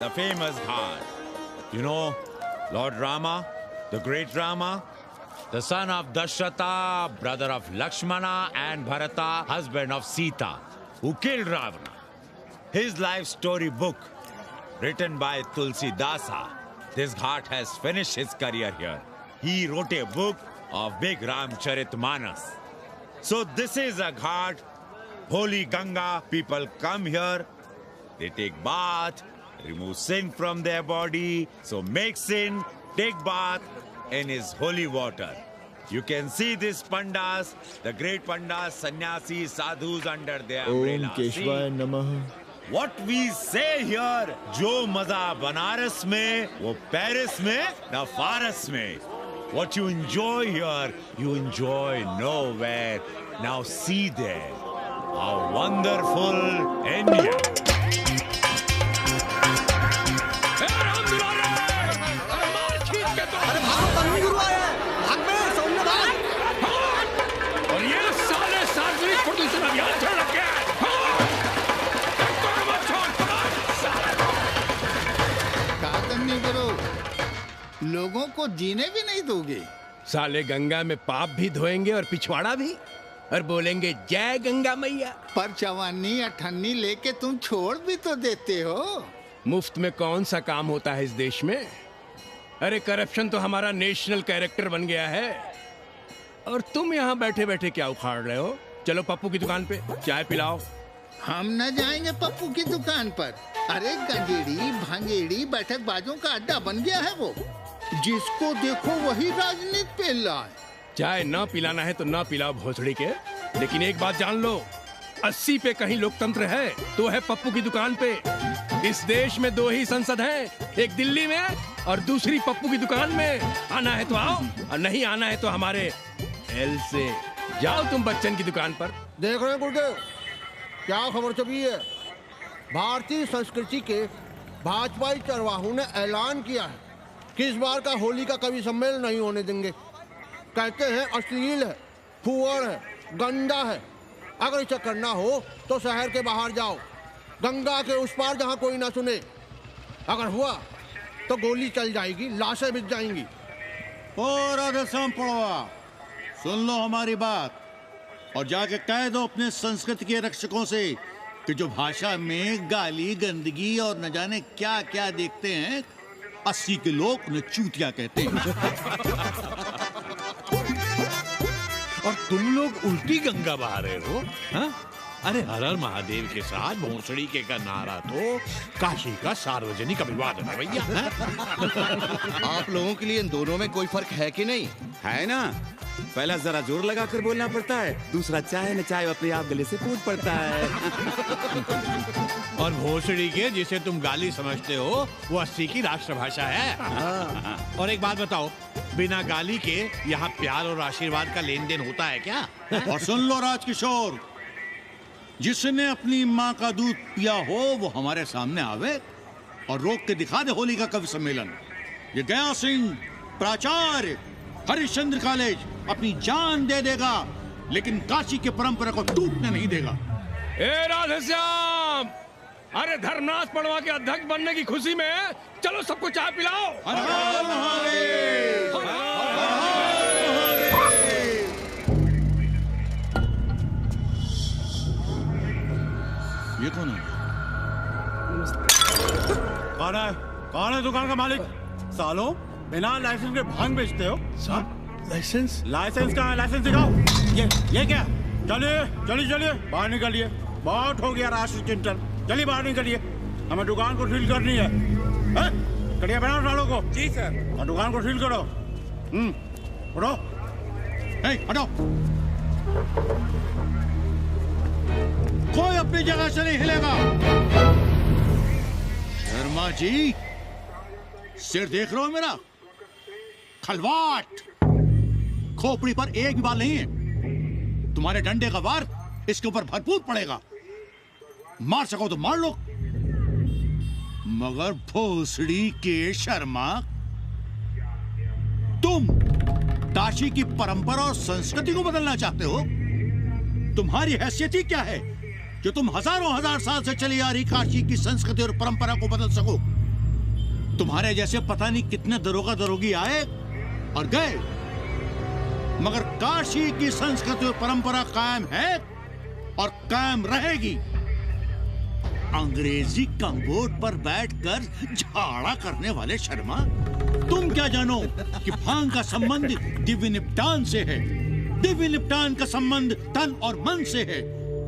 The famous Ghat. You know, Lord Rama, the great Rama, the son of Dashrata, brother of Lakshmana, and Bharata, husband of Sita, who killed Ravana. His life story book, written by Tulsi Dasa. This Ghat has finished his career here. He wrote a book of Big Ramcharitmanas. So this is a Ghat, holy Ganga. People come here, they take bath, remove sin from their body, so make sin, take bath in his holy water. You can see these pandas, the great pandas, sannyasis, sadhus under their umbrella. Om Keshwaya Namah. What we say here, जो मजा बनारस में, वो Paris में, ना फारस में. What you enjoy here, you enjoy nowhere. Now see there, how wonderful India. और ये साले सार्वजनिक प्रदूषण अभियान चल रखे हैं। नहीं करो, लोगों को जीने भी नहीं दोगे। साले गंगा में पाप भी धोएंगे और पिछवाड़ा भी, और बोलेंगे जय गंगा मैया। पर चवानी अठन्नी लेके तुम छोड़ भी तो देते हो। मुफ्त में कौन सा काम होता है इस देश में? अरे करप्शन तो हमारा नेशनल कैरेक्टर बन गया है। और तुम यहाँ बैठे बैठे क्या उखाड़ रहे हो? चलो पप्पू की दुकान पे चाय पिलाओ। हम न जाएंगे पप्पू की दुकान पर। अरे गंजेड़ी भांगेड़ी बैठक बाजों का अड्डा बन गया है वो। जिसको देखो वही राजनीति पेल रहा है। चाय न पिलाना है तो न पिलाओ भोसड़ी के, लेकिन एक बात जान लो, 80 पे कहीं लोकतंत्र है तो है पप्पू की दुकान पे। इस देश में 2 ही संसद हैं, एक दिल्ली में और दूसरी पप्पू की दुकान में। आना है तो आओ और नहीं आना है तो हमारे एल से जाओ तुम बच्चन की दुकान पर। देख रहे हैं गुरुदेव, क्या खबर छपी है? भारतीय संस्कृति के भाजपाई चरवाहों ने ऐलान किया है कि इस बार का होली का कवि सम्मेलन नहीं होने देंगे। कहते हैं अश्लील है, फुहड़ है, गंदा है। अगर इसे करना हो तो शहर के बाहर जाओ, गंगा के उस पार जहाँ कोई ना सुने। अगर हुआ तो गोली चल जाएगी, लाशें बिक जाएंगी। ओ राधेश्याम पड़वा, सुन लो हमारी बात और जाके कह दो अपने संस्कृति के रक्षकों से कि जो भाषा में गाली गंदगी और न जाने क्या क्या देखते हैं, 80 के लोग उन्हें चूतिया कहते हैं। और तुम लोग उल्टी गंगा बहा रहे हो, हाँ? अरे हर हर महादेव के साथ भोसड़ी के का नारा तो काशी का सार्वजनिक अभिवादन है भैया। आप लोगों के लिए इन दोनों में कोई फर्क है कि नहीं? है ना, पहला जरा जोर लगा कर बोलना पड़ता है, दूसरा चाहे न चाहे अपने आप गले से फूट पड़ता है। और भोसड़ी के जिसे तुम गाली समझते हो वो 80 की राष्ट्रभाषा है। और एक बात बताओ, बिना गाली के यहाँ प्यार और आशीर्वाद का लेन देन होता है क्या? और सुन लो राजकिशोर, जिसने अपनी माँ का दूध पिया हो वो हमारे सामने आवे और रोक के दिखा दे होली का कवि सम्मेलन। ये गया सिंह प्राचार्य हरिश्चंद्र कॉलेज अपनी जान दे देगा, लेकिन काशी के परंपरा को टूटने नहीं देगा। ए राधेश्याम, अरे धर्मनाथ पड़वा के अध्यक्ष बनने की खुशी में चलो सबको चाय पिलाओ। हर हर महादेव, हर हर महादेव। ये कौन है? कौन है दुकान का मालिक? सालों बिना लाइसेंस के भांग बेचते हो? लाइसेंस? लाइसेंस कहाँ है? लाइसेंस दिखाओ। ये क्या? चलिए बाहर निकलिए। बहुत हो गया राष्ट्रीय चिंतन। चलिए बाहर निकलिए, हमें दुकान को सील करनी है। कड़िया बनाओ सालों को। जी सर। और दुकान को सील करो। उठो। हटो। कोई अपनी जगह से नहीं हिलेगा। शर्मा जी, सिर देख रहे हो मेरा? खलवाट, खोपड़ी पर एक भी बाल नहीं है। तुम्हारे डंडे का वार इसके ऊपर भरपूर पड़ेगा। मार सको तो मार लो, मगर भोसड़ी के शर्मा, तुम काशी की परंपरा और संस्कृति को बदलना चाहते हो? तुम्हारी हैसियत ही क्या है जो तुम हजारों हजार साल से चली आ रही काशी की संस्कृति और परंपरा को बदल सको? तुम्हारे जैसे पता नहीं कितने दरोगा दरोगी आए और गए, मगर काशी की संस्कृति और परंपरा कायम है और कायम रहेगी। अंग्रेजी कमबोर्ड पर बैठकर झाड़ा करने वाले शर्मा, तुम क्या जानो कि भांग का संबंध दिव्य निपटान से है। दिव्य निपटान का संबंध तन और मन से है।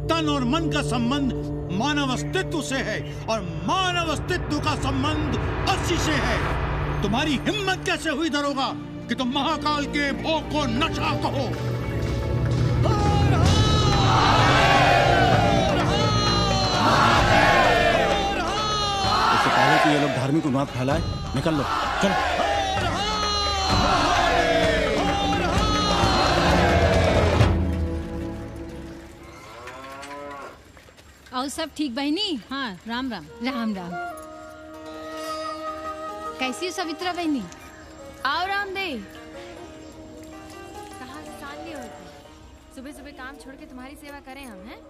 तन और मन का संबंध मानव अस्तित्व से है और मानव अस्तित्व का संबंध अस्सी से है। तुम्हारी हिम्मत कैसे हुई दरोगा कि तुम महाकाल के भोग को नशा कहो? इससे पहले कि ये लोग धार्मिक उन्माद फैलाए, निकल लो, चलो। और सब ठीक बहनी? हाँ, राम राम। राम राम। कैसी हो सवित्रा बहनी? आओ रामदेव। कहाँ से सान लिए हो तुम? सुबह सुबह काम छोड़ के तुम्हारी सेवा करें हम, हैं?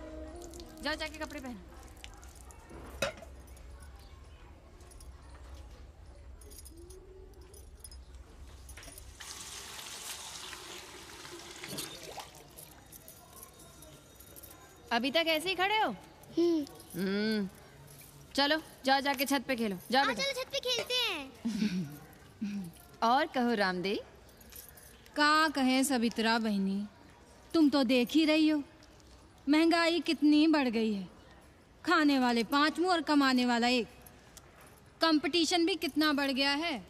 जाओ जाके कपड़े पहनो। अभी तक ऐसे ही खड़े हो? चलो जाओ जाके छत पे खेलो। जाओ बेटा। चलो छत पे खेलते हैं। और कहो रामदेव। का कहे सवित्रा बहनी, तुम तो देख ही रही हो महंगाई कितनी बढ़ गई है। खाने वाले 5 मुंह और कमाने वाला 1। कंपटीशन भी कितना बढ़ गया है।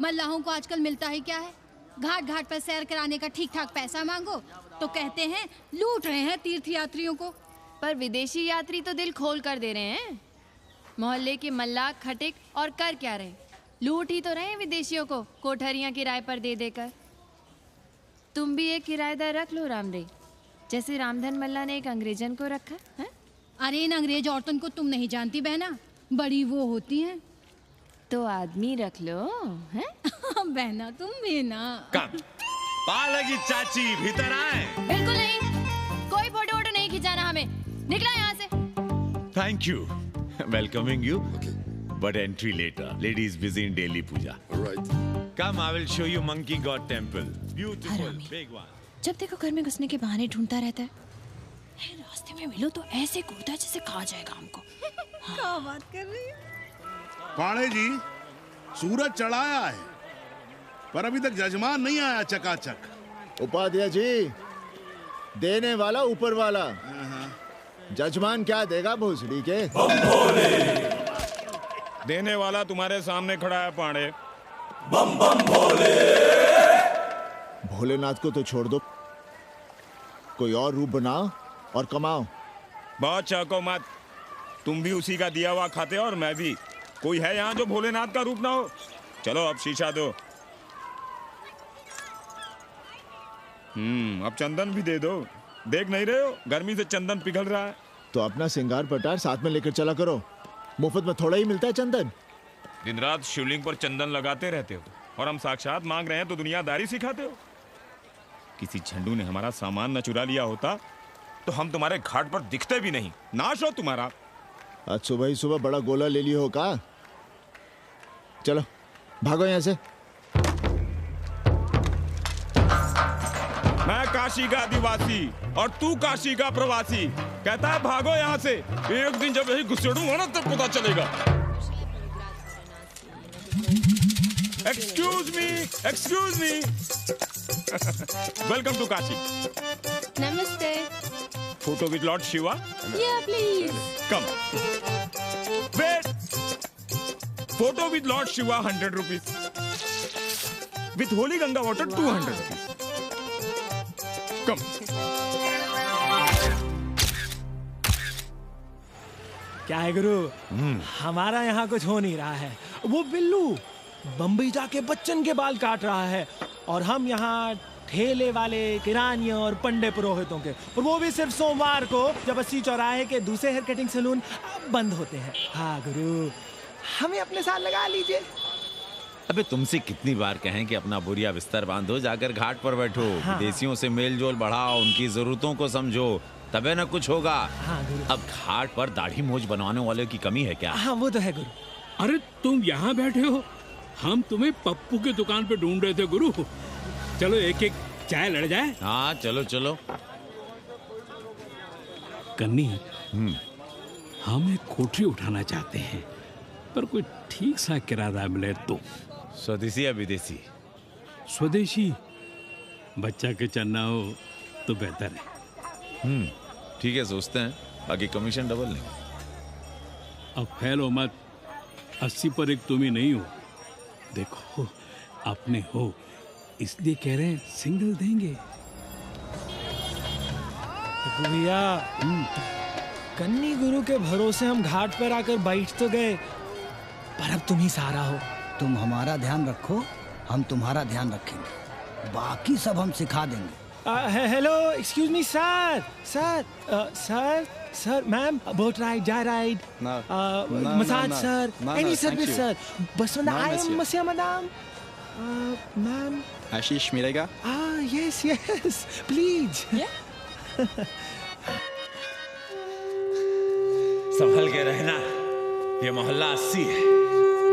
मल्लाहों को आजकल मिलता ही क्या है? घाट घाट पर सैर कराने का ठीक ठाक पैसा मांगो तो कहते हैं लूट रहे हैं तीर्थ यात्रियों को। पर विदेशी यात्री तो दिल खोल कर दे रहे हैं। मोहल्ले के मल्लाह खटिक और कर क्या रहे? लूट ही तो रहे हैं विदेशियों को कोठरियां किराए पर दे देकर। तुम भी एक किराएदार रख लो रामदेव, जैसे रामधन मल्ला ने एक अंग्रेजन को रखा है। अरे इन अंग्रेज औरतों को तुम नहीं जानती बहना, बड़ी वो होती हैं। तो आदमी रख लो, हैं? बहना तुम भी ना। कम पालगी चाची भीतर आए। बिल्कुल नहीं, कोई फोटो वोटो नहीं खिंचाना हमें। निकला यहाँ से। Thank you. Welcoming you. But entry later. Ladies busy in daily puja. All right. Come, I will show you Monkey God Temple. Beautiful, big one. जब देखो घर में घुसने के बहाने ढूंढता रहता है। रास्ते में मिलो तो ऐसे कूदता है जैसे खा जाएगा हमको। क्या बात कर रही है? पाणे जी, सूरज चढ़ाया है पर अभी तक जजमान नहीं आया चकाचक। उपाध्याय जी, देने वाला ऊपर वाला, जजमान क्या देगा भोसड़ी के? देने वाला तुम्हारे सामने खड़ा है पांडे। बम बम भोले। भोलेनाथ को तो छोड़ दो, कोई और रूप बनाओ और कमाओ। बहुत चाको मत, तुम भी उसी का दिया हुआ खाते हो और मैं भी। कोई है यहाँ जो भोलेनाथ का रूप ना हो? चलो अब शीशा दो। अब चंदन भी दे दो। देख नहीं रहे हो गर्मी से चंदन पिघल रहा है। तो अपना सिंगार पटार साथ में लेकर चला करो, मुफ्त में थोड़ा ही मिलता है चंदन। दिन रात शिवलिंग पर चंदन लगाते रहते हो और हम साक्षात मांग रहे हैं तो दुनियादारी सिखाते हो। किसी झंडू ने हमारा सामान न चुरा लिया होता तो हम तुम्हारे घाट पर दिखते भी नहीं। नाश हो तुम्हारा। आज सुबह ही सुबह बड़ा गोला ले लियो हो का? चलो भागो यहाँ से। मैं काशी का आदिवासी और तू काशी का प्रवासी। कहता है भागो यहाँ से। एक दिन जब यही घुसेड़ूंगा ना तब पता चलेगा। Excuse me welcome to Kashi. नमस्ते। Photo with lord Shiva? Please come. Wait. Photo with lord Shiva 100 rupees. With holy Ganga water 200 rupees. Come. क्या है गुरु, हमारा यहाँ कुछ हो नहीं रहा है। वो बिल्लू बम्बई जाके बच्चन के बाल काट रहा है और हम यहाँ ठेले वाले, किरानियों और पंडे पुरोहितों के, और वो भी सिर्फ सोमवार को, जब 80 चौराहे के दूसरे हेयर कटिंग सैलून बंद होते हैं। हाँ गुरु, हमें अपने साथ लगा लीजिए। अबे तुमसे कितनी बार कहें कि अपना बोरिया बिस्तर बांधो, जाकर घाट पर बैठो। हाँ। विदेशियों से मेल जोल बढ़ाओ, उनकी जरूरतों को समझो, तबे न कुछ होगा। हाँ गुरु। अब घाट पर दाढ़ी मूछ बनवाने वाले की कमी है क्या? हाँ वो तो है गुरु। अरे तुम यहाँ बैठे हो हम तुम्हें पप्पू की दुकान पे ढूंढ रहे थे गुरु। चलो एक एक चाय लड़ जाए। हाँ चलो चलो। कन्नी, हम एक कोठरी उठाना चाहते हैं, पर कोई ठीक सा किराया मिले तो। स्वदेशी या विदेशी? स्वदेशी। बच्चा के चन्ना हो तो बेहतर है। ठीक है, सोचते हैं, बाकी कमीशन डबल लेंगे। अब फैलो मत, 80 पर एक तुम ही नहीं हो। देखो अपने हो, इसलिए कह रहे हैं सिंगल देंगे। भैया, कन्नी गुरु के भरोसे हम घाट पर आकर बैठ तो गए, पर अब तुम ही सहारा हो। तुम हमारा ध्यान रखो, हम तुम्हारा ध्यान रखेंगे, बाकी सब हम सिखा देंगे। Hello, excuse me sir. Sir ma'am, boat ride, जा ride, massage sir, any service sir. बस आई एम मसिया मैडम। मैम आशीष मिलेगा? Yes please. संभल के रहना, ये मोहल्ला 80 है,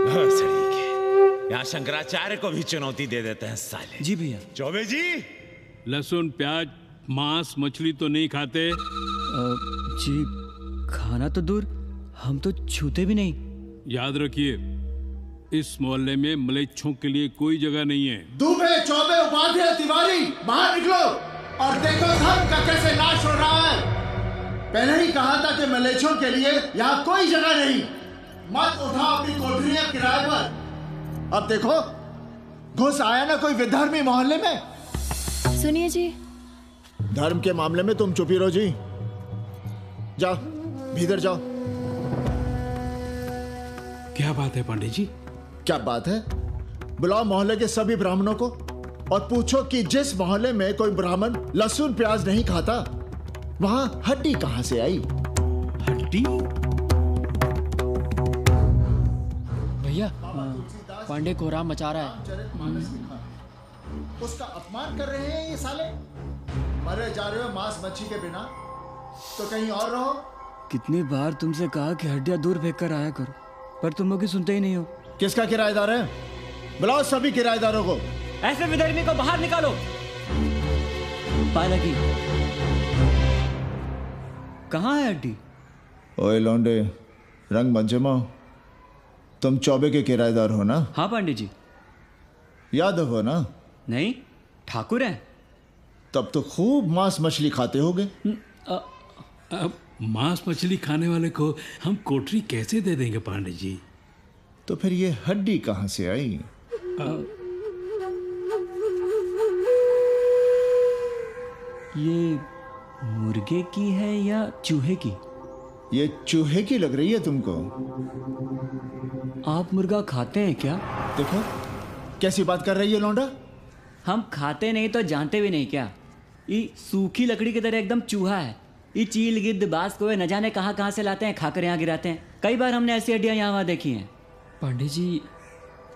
भोसड़ी के। यहाँ शंकराचार्य को भी चुनौती दे देते हैं साले। जी भैया। चौबे जी, लहसुन प्याज मांस मछली तो नहीं खाते? जी खाना तो दूर, हम तो छूते भी नहीं। याद रखिए, इस मोहल्ले में मलेच्छों के लिए कोई जगह नहीं है। दुबे, चौबे, उपाध्याय, तिवारी, बाहर निकलो और देखो धर्म का कैसे नाश हो रहा है। पहले ही कहा था कि मलेच्छों के लिए यहाँ कोई जगह नहीं। मत उठाओ अपनी कोठरियां किराए पर। अब देखो, घुस आया ना कोई विधर्मी मोहल्ले में। सुनिए जी, धर्म के मामले में तुम चुप ही रहो जी। जाओ भीतर जाओ। क्या बात है पंडित जी? क्या बात है? बुलाओ मोहल्ले के सभी ब्राह्मणों को और पूछो कि जिस मोहल्ले में कोई ब्राह्मण लहसुन प्याज नहीं खाता, वहां हड्डी कहां से आई? हड्डी? भैया, पांडे कोहराम मचा रहा है। उसका अपमान कर रहे हैं ये साले। मरे जा रहे हो मांस मच्छी के बिना, तो कहीं और रहो। कितनी बार तुमसे कहा कि हड्डियां दूर फेंक कर आया करो, पर तुम लोग सुनते ही नहीं हो। किसका किराएदार है? बुलाओ सभी किराएदारों को। ऐसे विधर्मी को बाहर निकालो। पालकी, कहाँ है हड्डी? ओए लौंडे, रंग मत जमाओ। तुम चौबे के किराएदार हो ना? हाँ पंडित जी। यादव हो ना? नहीं, ठाकुर हैं। तब तो खूब मांस मछली खाते होगे। अब मांस मछली खाने वाले को हम कोठरी कैसे दे देंगे पांडे जी? तो फिर ये हड्डी कहां से आई? ये मुर्गे की है या चूहे की? ये चूहे की लग रही है तुमको। आप मुर्गा खाते हैं क्या? देखो कैसी बात कर रही है लौंडा। हम खाते नहीं तो जानते भी नहीं क्या? ये सूखी लकड़ी की तरह एकदम चूहा है। ये चील गिद्ध बाज को न जाने कहाँ से लाते हैं, खाकर यहाँ गिराते हैं। कई बार हमने ऐसी हड्डियाँ यहाँ वहाँ देखी हैं। पांडे जी,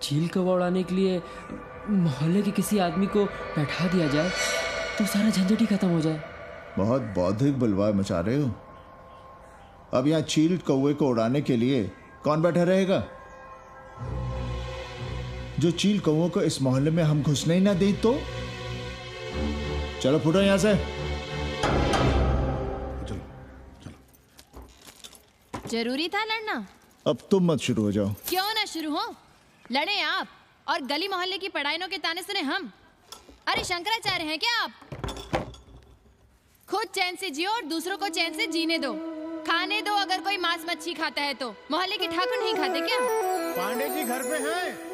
चील कौवा उड़ाने के लिए मोहल्ले के किसी आदमी को बैठा दिया जाए तो सारा झंझट ही खत्म हो जाए। बहुत बौद्धिक बलवा मचा रहे हो। अब यहाँ चील कौवे को उड़ाने के लिए कौन बैठा रहेगा? जो चील कौवों को इस मोहल्ले में हम घुसने ही ना दें तो? चलो फुटो यहाँ से। जरूरी था लड़ना? अब तुम मत शुरू हो जाओ। क्यों ना शुरू हो? लड़े आप और गली मोहल्ले की पढ़ाइयों के ताने सुने हम। अरे शंकराचार्य हैं क्या आप? खुद चैन से जियो और दूसरों को चैन से जीने दो। खाने दो अगर कोई मांस मच्छी खाता है तो। मोहल्ले के ठाकुर नहीं खाते क्या? पांडे जी घर पे हैं?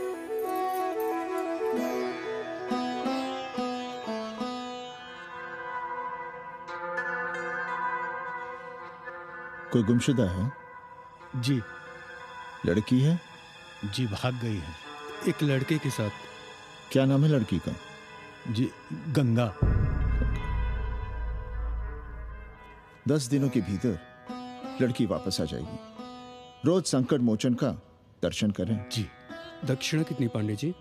कोई गुमशुदा है? जी। लड़की है? जी भाग गई है एक लड़के के साथ। क्या नाम है लड़की का? जी गंगा। 10 दिनों के भीतर लड़की वापस आ जाएगी। रोज संकट मोचन का दर्शन करें। जी। दक्षिणा कितनी पांडे जी?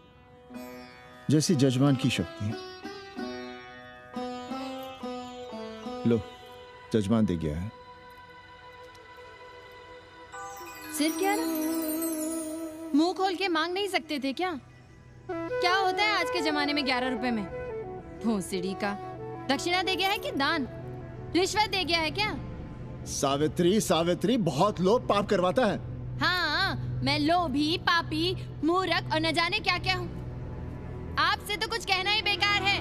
जैसी जजमान की शक्ति। लो, जजमान दे गया है। सिर क्या ना? मुंह खोल के मांग नहीं सकते थे क्या? क्या होता है आज के जमाने में 11 रुपए में? भोसड़ी का दक्षिणा दे गया है कि दान? रिश्वत दे गया है क्या? सावित्री, सावित्री बहुत लोभ पाप करवाता है। हाँ, मैं लोभी, पापी, मूर्ख और न जाने क्या क्या हूँ। आपसे तो कुछ कहना ही बेकार है।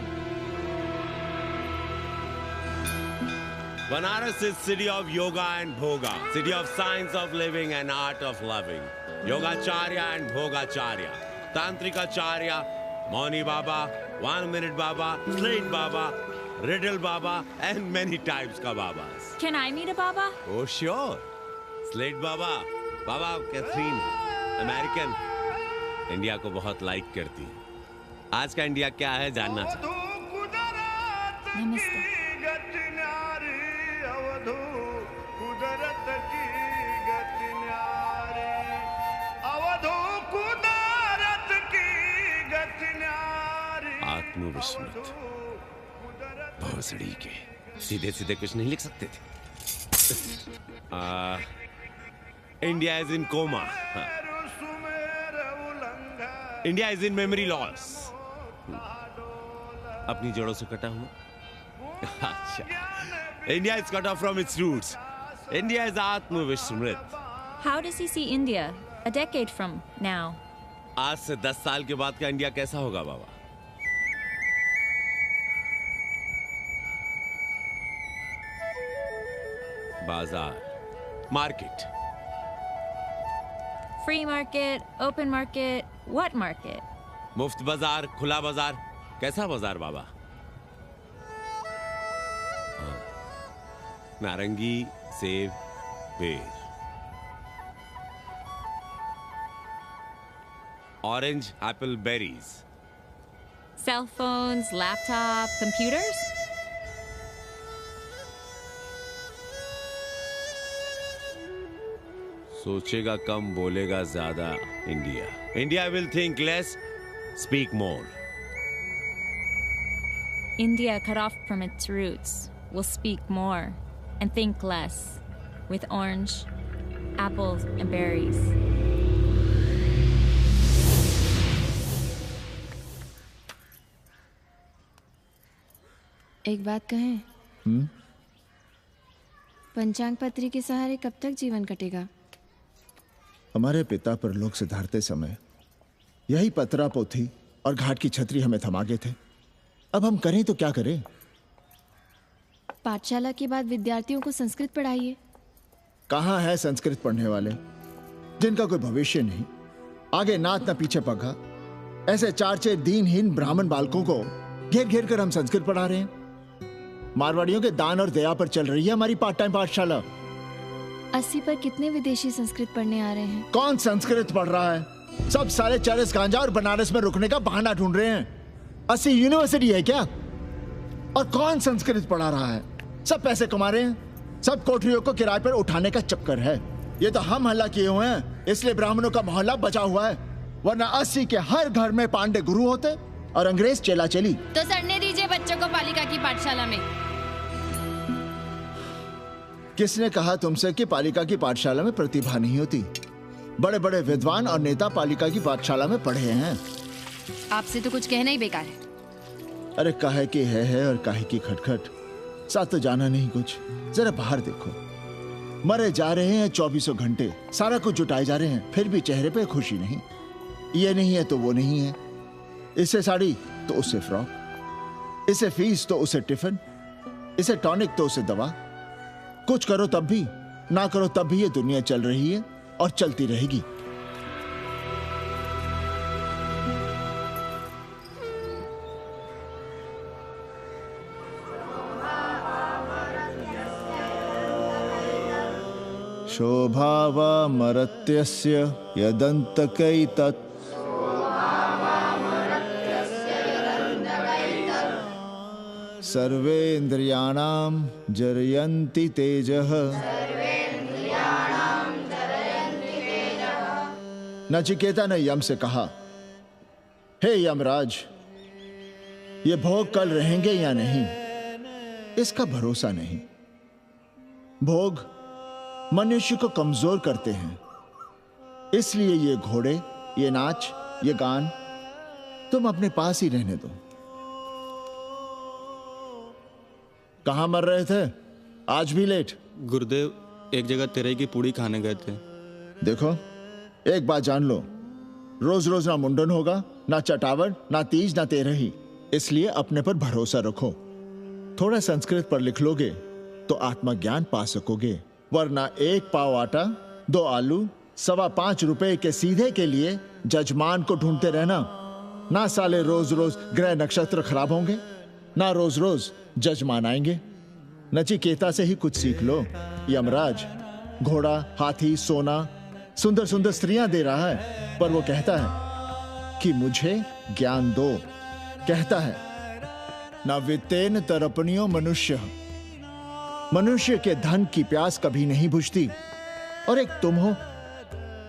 Banaras is city of yoga and bhoga, city of science of living and art of loving. Yogacharya and Bhogacharya, Tantrikacharya, Mauni Baba, 1 Minute Baba, Slate Baba, Riddle Baba, and many types ka Babas. Can I meet a Baba? Oh sure, Slate Baba, Baba Catherine, American, India को बहुत like करती है। आज का India क्या है जानना चाहती हूँ। नमस्ते। आत्मविस्मृत भोसड़ी के सीधे सीधे कुछ नहीं लिख सकते थे। India is in coma, India is in memory loss, अपनी जड़ों से कटा हुआ। अच्छा, India is cut off from its roots, India is आत्मविस्मृत। How does he see India a decade from now? आज से 10 साल के बाद का इंडिया कैसा होगा बाबा? बाजार, market, Free market, open market, what market? मुफ्त बाजार, खुला बाजार, कैसा बाजार बाबा? नारंगी, सेब, बेर, orange, Apple, berries, Cell phones, laptop, computers? सोचेगा कम, बोलेगा ज्यादा India. India will think less, speak more. India cut off from its roots will speak more and think less with orange, apples, and berries. एक बात कहें? पंचांग पत्री के सहारे कब तक जीवन कटेगा? हमारे पिता पर लोग सिधारते समय यही पतरा पोथी और घाट की छतरी हमें थमा गए थे। अब हम करें तो क्या करें? पाठशाला के बाद विद्यार्थियों को संस्कृत पढ़ाइए। कहाँ है संस्कृत पढ़ने वाले जिनका कोई भविष्य नहीं, आगे नात न पीछे पगा। ऐसे 4 दीनहीन ब्राह्मण बालकों को घेर घेर कर हम संस्कृत पढ़ा रहे हैं। मारवाड़ियों के दान और दया पर चल रही है हमारी पार्ट टाइम पाठशाला। 80 पर कितने विदेशी संस्कृत पढ़ने आ रहे हैं? कौन संस्कृत पढ़ रहा है? सब सारे चरस गांजा और बनारस में रुकने का बहाना ढूंढ रहे हैं। 80 यूनिवर्सिटी है क्या? और कौन संस्कृत पढ़ा रहा है? सब पैसे कमा रहे हैं। सब कोठरियों को किराए पर उठाने का चक्कर है। ये तो हम हल्ला किए हुए हैं, इसलिए ब्राह्मणों का मोहल्ला बचा हुआ है, वरना 80 के हर घर में पांडे गुरु होते और अंग्रेज चेला चली। तो सड़ने दीजिए बच्चों को पालिका की पाठशाला में। किसने कहा तुमसे कि पालिका की पाठशाला में प्रतिभा नहीं होती? बड़े बड़े विद्वान और नेता पालिका की पाठशाला में पढ़े हैं। आपसे तो कुछ कहना ही बेकार है। अरे काहे की है और काहे की खटखट, साथ तो जाना नहीं कुछ। जरा बाहर देखो, मरे जा रहे हैं 24 घंटे, सारा कुछ जुटाए जा रहे हैं, फिर भी चेहरे पे खुशी नहीं। ये नहीं है तो वो नहीं है, इससे साड़ी तो उससे फ्रॉक, इसे फीस तो उसे टिफिन, इसे टॉनिक तो उसे दवा। कुछ करो तब भी, ना करो तब भी ये दुनिया चल रही है और चलती रहेगी। शोभावा मरत्यस्य यदन्तकैतत् सर्वे इंद्रियाणाम जरयन्ति तेजः। नचिकेता ने यम से कहा, हे यमराज, ये भोग कल रहेंगे या नहीं इसका भरोसा नहीं। भोग मनुष्य को कमजोर करते हैं, इसलिए ये घोड़े ये नाच, ये गान तुम अपने पास ही रहने दो। कहाँ मर रहे थे? आज भी लेट? गुरुदेव, एक जगह तेरे की पूड़ी खाने गए थे। देखो, एक बात जान लो, रोज रोज ना मुंडन होगा, ना चटावट, ना तीज, ना तेरही। इसलिए अपने पर भरोसा रखो। थोड़ा संस्कृत पर लिख लोगे तो आत्मज्ञान पा सकोगे, वरना 1 पाव आटा, 2 आलू, 5.25 रुपए के सीधे के लिए जजमान को ढूंढते रहना। ना साले रोज रोज ग्रह नक्षत्र खराब होंगे, ना रोज रोज जजमान आएंगे। नचिकेता से ही कुछ सीख लो। यमराज घोड़ा, हाथी, सोना, सुंदर सुंदर स्त्रियां दे रहा है, पर वो कहता है कि मुझे ज्ञान दो। कहता है ना वित्तेन तरपणियो मनुष्य, मनुष्य के धन की प्यास कभी नहीं बुझती। और एक तुम हो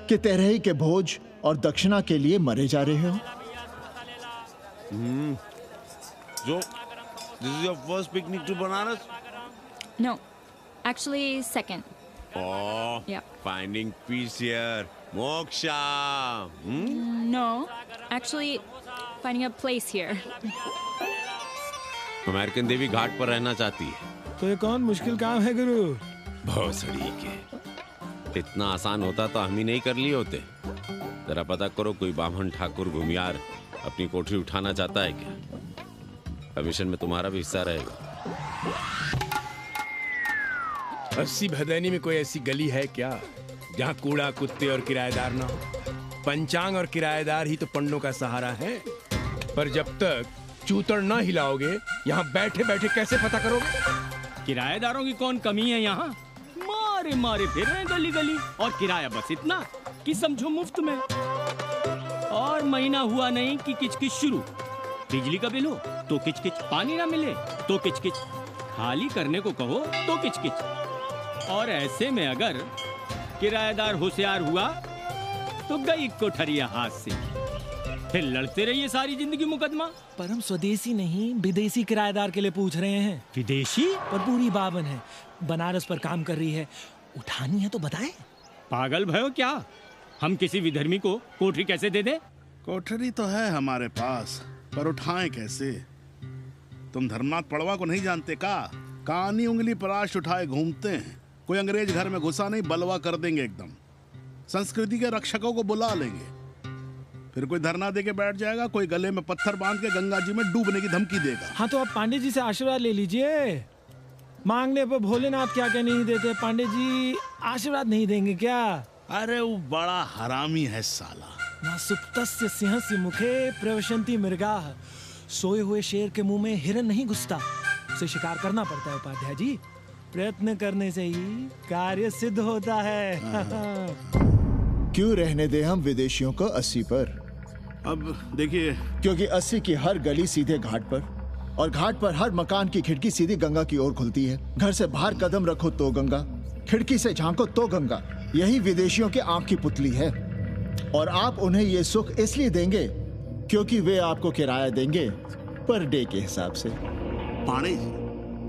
कि तेरही के भोज और दक्षिणा के लिए मरे जा रहे हो। So, this is your first picnic to Banaras? No, actually second. Oh, Yeah. finding peace here. Moksha. No, actually finding a place here. American देवी घाट पर रहना चाहती है। तो ये कौन मुश्किल काम है गुरु? भोसड़ी के, इतना आसान होता तो हम ही नहीं कर लिए होते। जरा पता करो, कोई बामन ठाकुर घुमियार अपनी कोठरी उठाना चाहता है क्या? कमीशन में तुम्हारा भी हिस्सा रहेगा। 80 भदैनी में कोई ऐसी गली है क्या जहाँ कूड़ा, कुत्ते और किराएदार ना हो? पंचांग और किराएदार ही तो पंडों का सहारा है। पर जब तक चूतड़ ना हिलाओगे, यहाँ बैठे बैठे कैसे पता करोगे? किराएदारों की कौन कमी है यहाँ? मारे मारे फिर रहे गली गली, और किराया बस इतना कि समझो मुफ्त में। और महीना हुआ नहीं कि किचकिच शुरू। बिजली का बिल हो तो किचकिच, पानी ना मिले तो किचकिच, खाली करने को कहो तो किचकिच। और ऐसे में अगर किराएदार होशियार हुआ तो गई कोठरिया हाथ से, फिर लड़ते रहिए सारी जिंदगी मुकदमा। पर हम स्वदेशी नहीं, विदेशी किराएदार के लिए पूछ रहे हैं। विदेशी? पर पूरी बावन है, बनारस पर काम कर रही है, उठानी है तो बताएं। पागल भयो क्या? हम किसी विधर्मी को कोठरी कैसे दे दे? कोठरी तो है हमारे पास, पर उठाएं कैसे? तुम धर्मनाथ पड़वा को नहीं जानते का? कानी उंगली पराश उठाए घूमते हैं। कोई अंग्रेज घर में घुसा नहीं, बलवा कर देंगे एकदम। संस्कृति के रक्षकों को बुला लेंगे, फिर कोई धरना दे के बैठ जाएगा, कोई गले में पत्थर बांध के गंगा जी में डूबने की धमकी देगा। हाँ तो आप पांडे जी से आशीर्वाद ले लीजिए। मांगने पर भोलेनाथ क्या क्या नहीं देते, पांडे जी आशीर्वाद नहीं देंगे क्या? अरे वो बड़ा हरामी है साला। ना सुप्तस्य सिंहस्य मुखे प्रवशन्ति मृगाः। सोए हुए शेर के मुंह में हिरन नहीं घुसता, उसे शिकार करना पड़ता है उपाध्याय जी। प्रयत्न करने से ही कार्य सिद्ध होता है। क्यों रहने दे हम विदेशियों को 80 पर? अब देखिए, क्योंकि 80 की हर गली सीधे घाट पर, और घाट पर हर मकान की खिड़की सीधी गंगा की ओर खुलती है। घर से बाहर कदम रखो तो गंगा, खिड़की से झांको तो गंगा। यही विदेशियों की आंख की पुतली है। और आप उन्हें ये सुख इसलिए देंगे क्योंकि वे आपको किराया देंगे पर डे के हिसाब से। पाणे जी,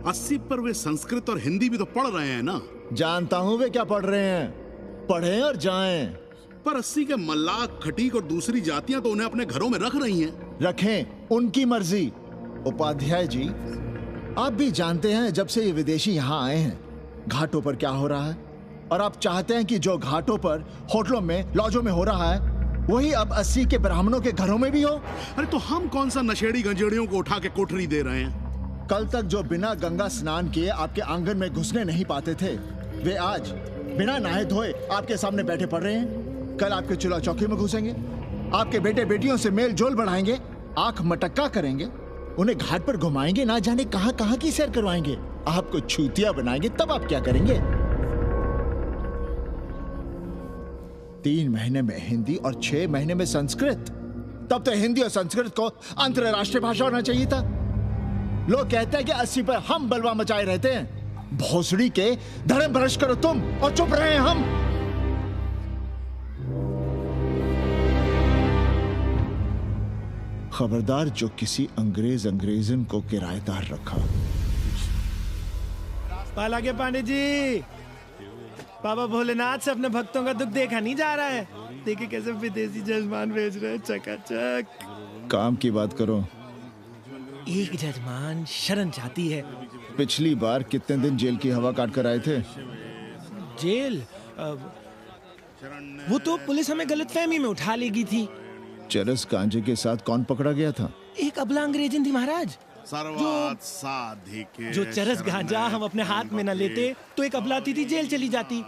80 पर वे संस्कृत और हिंदी भी तो पढ़ रहे हैं ना? जानता हूँ वे क्या पढ़ रहे हैं, पढ़ें और जाएं। पर 80 के मल्लाक, खटीक और दूसरी जातियां तो उन्हें अपने घरों में रख रही हैं। रखें, उनकी मर्जी। उपाध्याय जी, आप भी जानते हैं जब से ये विदेशी यहाँ आए हैं घाटों पर क्या हो रहा है, और आप चाहते हैं कि जो घाटों पर, होटलों में, लॉजों में हो रहा है वही अब 80 के ब्राह्मणों के घरों में भी हो। अरे तो हम कौन सा नशेड़ी गंजेड़ियों को उठा के कोठरी दे रहे हैं? कल तक जो बिना गंगा स्नान किए आपके आंगन में घुसने नहीं पाते थे, वे आज बिना नहाए धोए आपके सामने बैठे पड़ रहे हैं। कल आपके चूल्हा चौकी में घुसेंगे, आपके बेटे बेटियों से मेल जोल बढ़ाएंगे, आंख मटक्का करेंगे, उन्हें घाट पर घुमाएंगे, ना जाने कहां कहां की सैर करवाएंगे, आपको छूतिया बनाएंगे। तब आप क्या करेंगे? 3 महीने में हिंदी और 6 महीने में संस्कृत। तब तो हिंदी और संस्कृत को अंतरराष्ट्रीय भाषा होना चाहिए था। लोग कहते हैं कि 80 पर हम बलवा मचाए रहते हैं। भोसड़ी के, धर्म भ्रष्ट करो तुम और चुप रहे हम। खबरदार जो किसी अंग्रेजन को किराएदार रखा। पाला के पांडे जी, बाबा भोलेनाथ से अपने भक्तों का दुख देखा नहीं जा रहा है। देखिए कैसे विदेशी जजमान भेज रहे हैं, चकाचक। काम की बात करो। एक जजमान शरण चाहती है। पिछली बार कितने दिन जेल की हवा काट कर आए थे? जेल वो तो पुलिस हमें गलतफहमी में उठा लेगी थी। चरस गांजे के साथ कौन पकड़ा गया था? एक अबला अंग्रेजन थी महाराज। जो चरस गांजा हम अपने हाथ में न लेते तो एक अबलाती थी जेल चली जाती।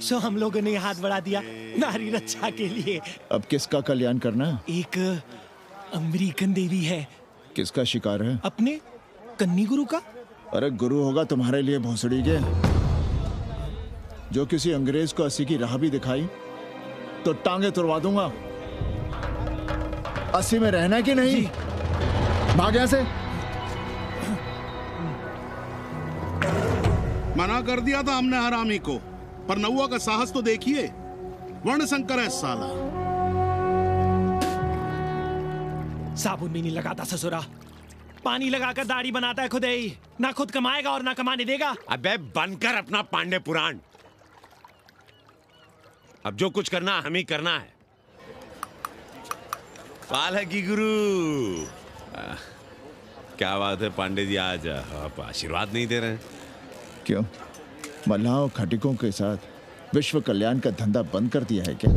सो हम लोगों ने हाथ बढ़ा दिया नारी रक्षा के लिए। अब किसका कल्याण करना? एक अमेरिकन देवी है। किसका शिकार है? अपने कन्नी गुरु का। अरे गुरु होगा तुम्हारे लिए भोसड़ी के। जो किसी अंग्रेज को अस्सी की राह भी दिखाई तो टांगे तुड़वा दूंगा। 80 में रहना है कि नहीं? भाग यहाँ से। मना कर दिया था हमने हरामी को, पर नौवा का साहस तो देखिए। वर्ण संकर है साला। साबुन भी नहीं लगाता ससुरा, पानी लगाकर दाढ़ी बनाता है खुद ही। ना खुद कमाएगा और ना कमाने देगा। अबे बनकर अपना पांडे पुराण। अब जो कुछ करना हम ही करना है। पालकी गुरु। क्या बात है पांडे जी, आज आप आशीर्वाद नहीं दे रहे हैं? क्यों? मल्लाहों खटिकों के साथ विश्व कल्याण का धंधा बंद कर दिया है क्या?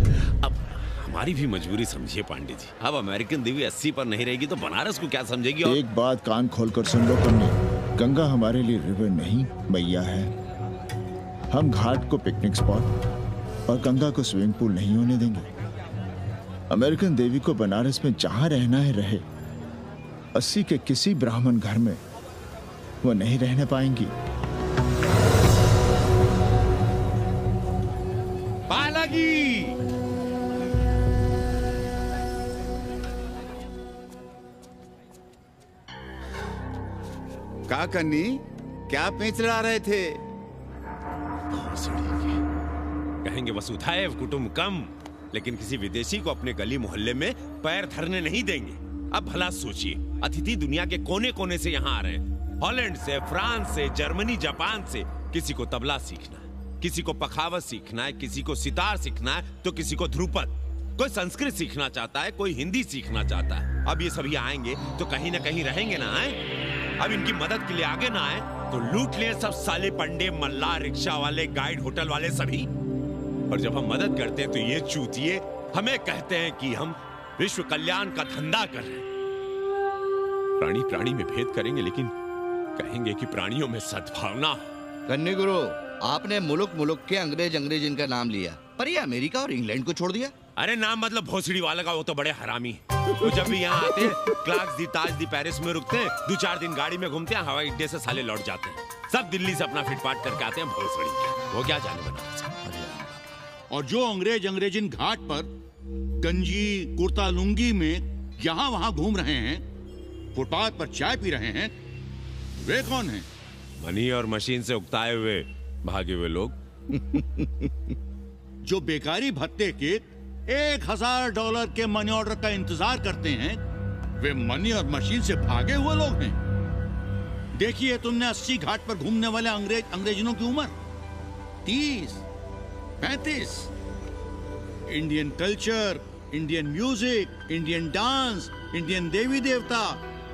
अब हमारी भी मजबूरी समझिए पांडे जी। अब अमेरिकन देवी 80 पर नहीं रहेगी तो बनारस को क्या समझेगी? और... एक बात कान खोलकर सुन लो कन्नी, गंगा हमारे लिए रिवर नहीं मैया है। हम घाट को पिकनिक स्पॉट और गंगा को स्विमिंग पूल नहीं होने देंगे। अमेरिकन देवी को बनारस में जहां रहना है रहे। 80 के किसी ब्राह्मण घर में वो नहीं रहने पाएंगी। पालकी! का कन्नी, क्या पेंच लड़ा रहे थे? कहेंगे वसुधैव कुटुंबकम, लेकिन किसी विदेशी को अपने गली मोहल्ले में पैर धरने नहीं देंगे। अब भला सोचिए, अतिथि दुनिया के कोने कोने से यहाँ आ रहे हैं। हॉलैंड से, फ्रांस से, जर्मनी, जापान से। किसी को तबला सीखना है, किसी को पखावत सीखना है, किसी को सितार सीखना है, तो किसी को ध्रुपद। कोई संस्कृत सीखना चाहता है, कोई हिंदी सीखना चाहता है। अब ये सभी आएंगे तो कहीं ना कहीं रहेंगे ना। आए अब इनकी मदद के लिए आगे ना आए तो लूट लिए सब साले पंडे, मल्ला, रिक्शा वाले, गाइड, होटल वाले सभी। और जब हम मदद करते हैं तो ये चूतिए हमें कहते हैं कि हम विश्व कल्याण का धंधा कर रहे हैं। प्राणी प्राणी में भेद करेंगे, लेकिन कहेंगे कि प्राणियों में सद्भावना। कन्नी गुरु, आपने मुल्क के अंग्रेज इनका नाम लिया, पर ये अमेरिका और इंग्लैंड को छोड़ दिया। अरे नाम मतलब भोसड़ी वाला का, वो तो बड़े हरामी। वो जब भी यहाँ आते हैं क्लार्क्स दी ताज दी पेरिस में रुकते हैं, 2-4 दिन गाड़ी में घूमते हैं, हवाई अड्डे से साले लौट जाते हैं। सब दिल्ली से अपना फिटपाट करके आते हैं भोसड़ी। वो क्या जाने बनारस। और जो अंग्रेजिन घाट पर गंजी कुर्ता लुंगी में यहाँ वहाँ घूम रहे हैं, फुटपाथ पर चाय पी रहे हैं, वे कौन हैं? मनी और मशीन से उकताए हुए भागे हुए लोग। जो बेकारी भत्ते के $1000 के मनी ऑर्डर का इंतजार करते हैं, वे मनी और मशीन से भागे हुए लोग हैं। देखिए तुमने 80 घाट पर घूमने वाले अंग्रेजनों की उम्र 30-35। Indian culture, Indian music, Indian dance, Indian देवी देवता,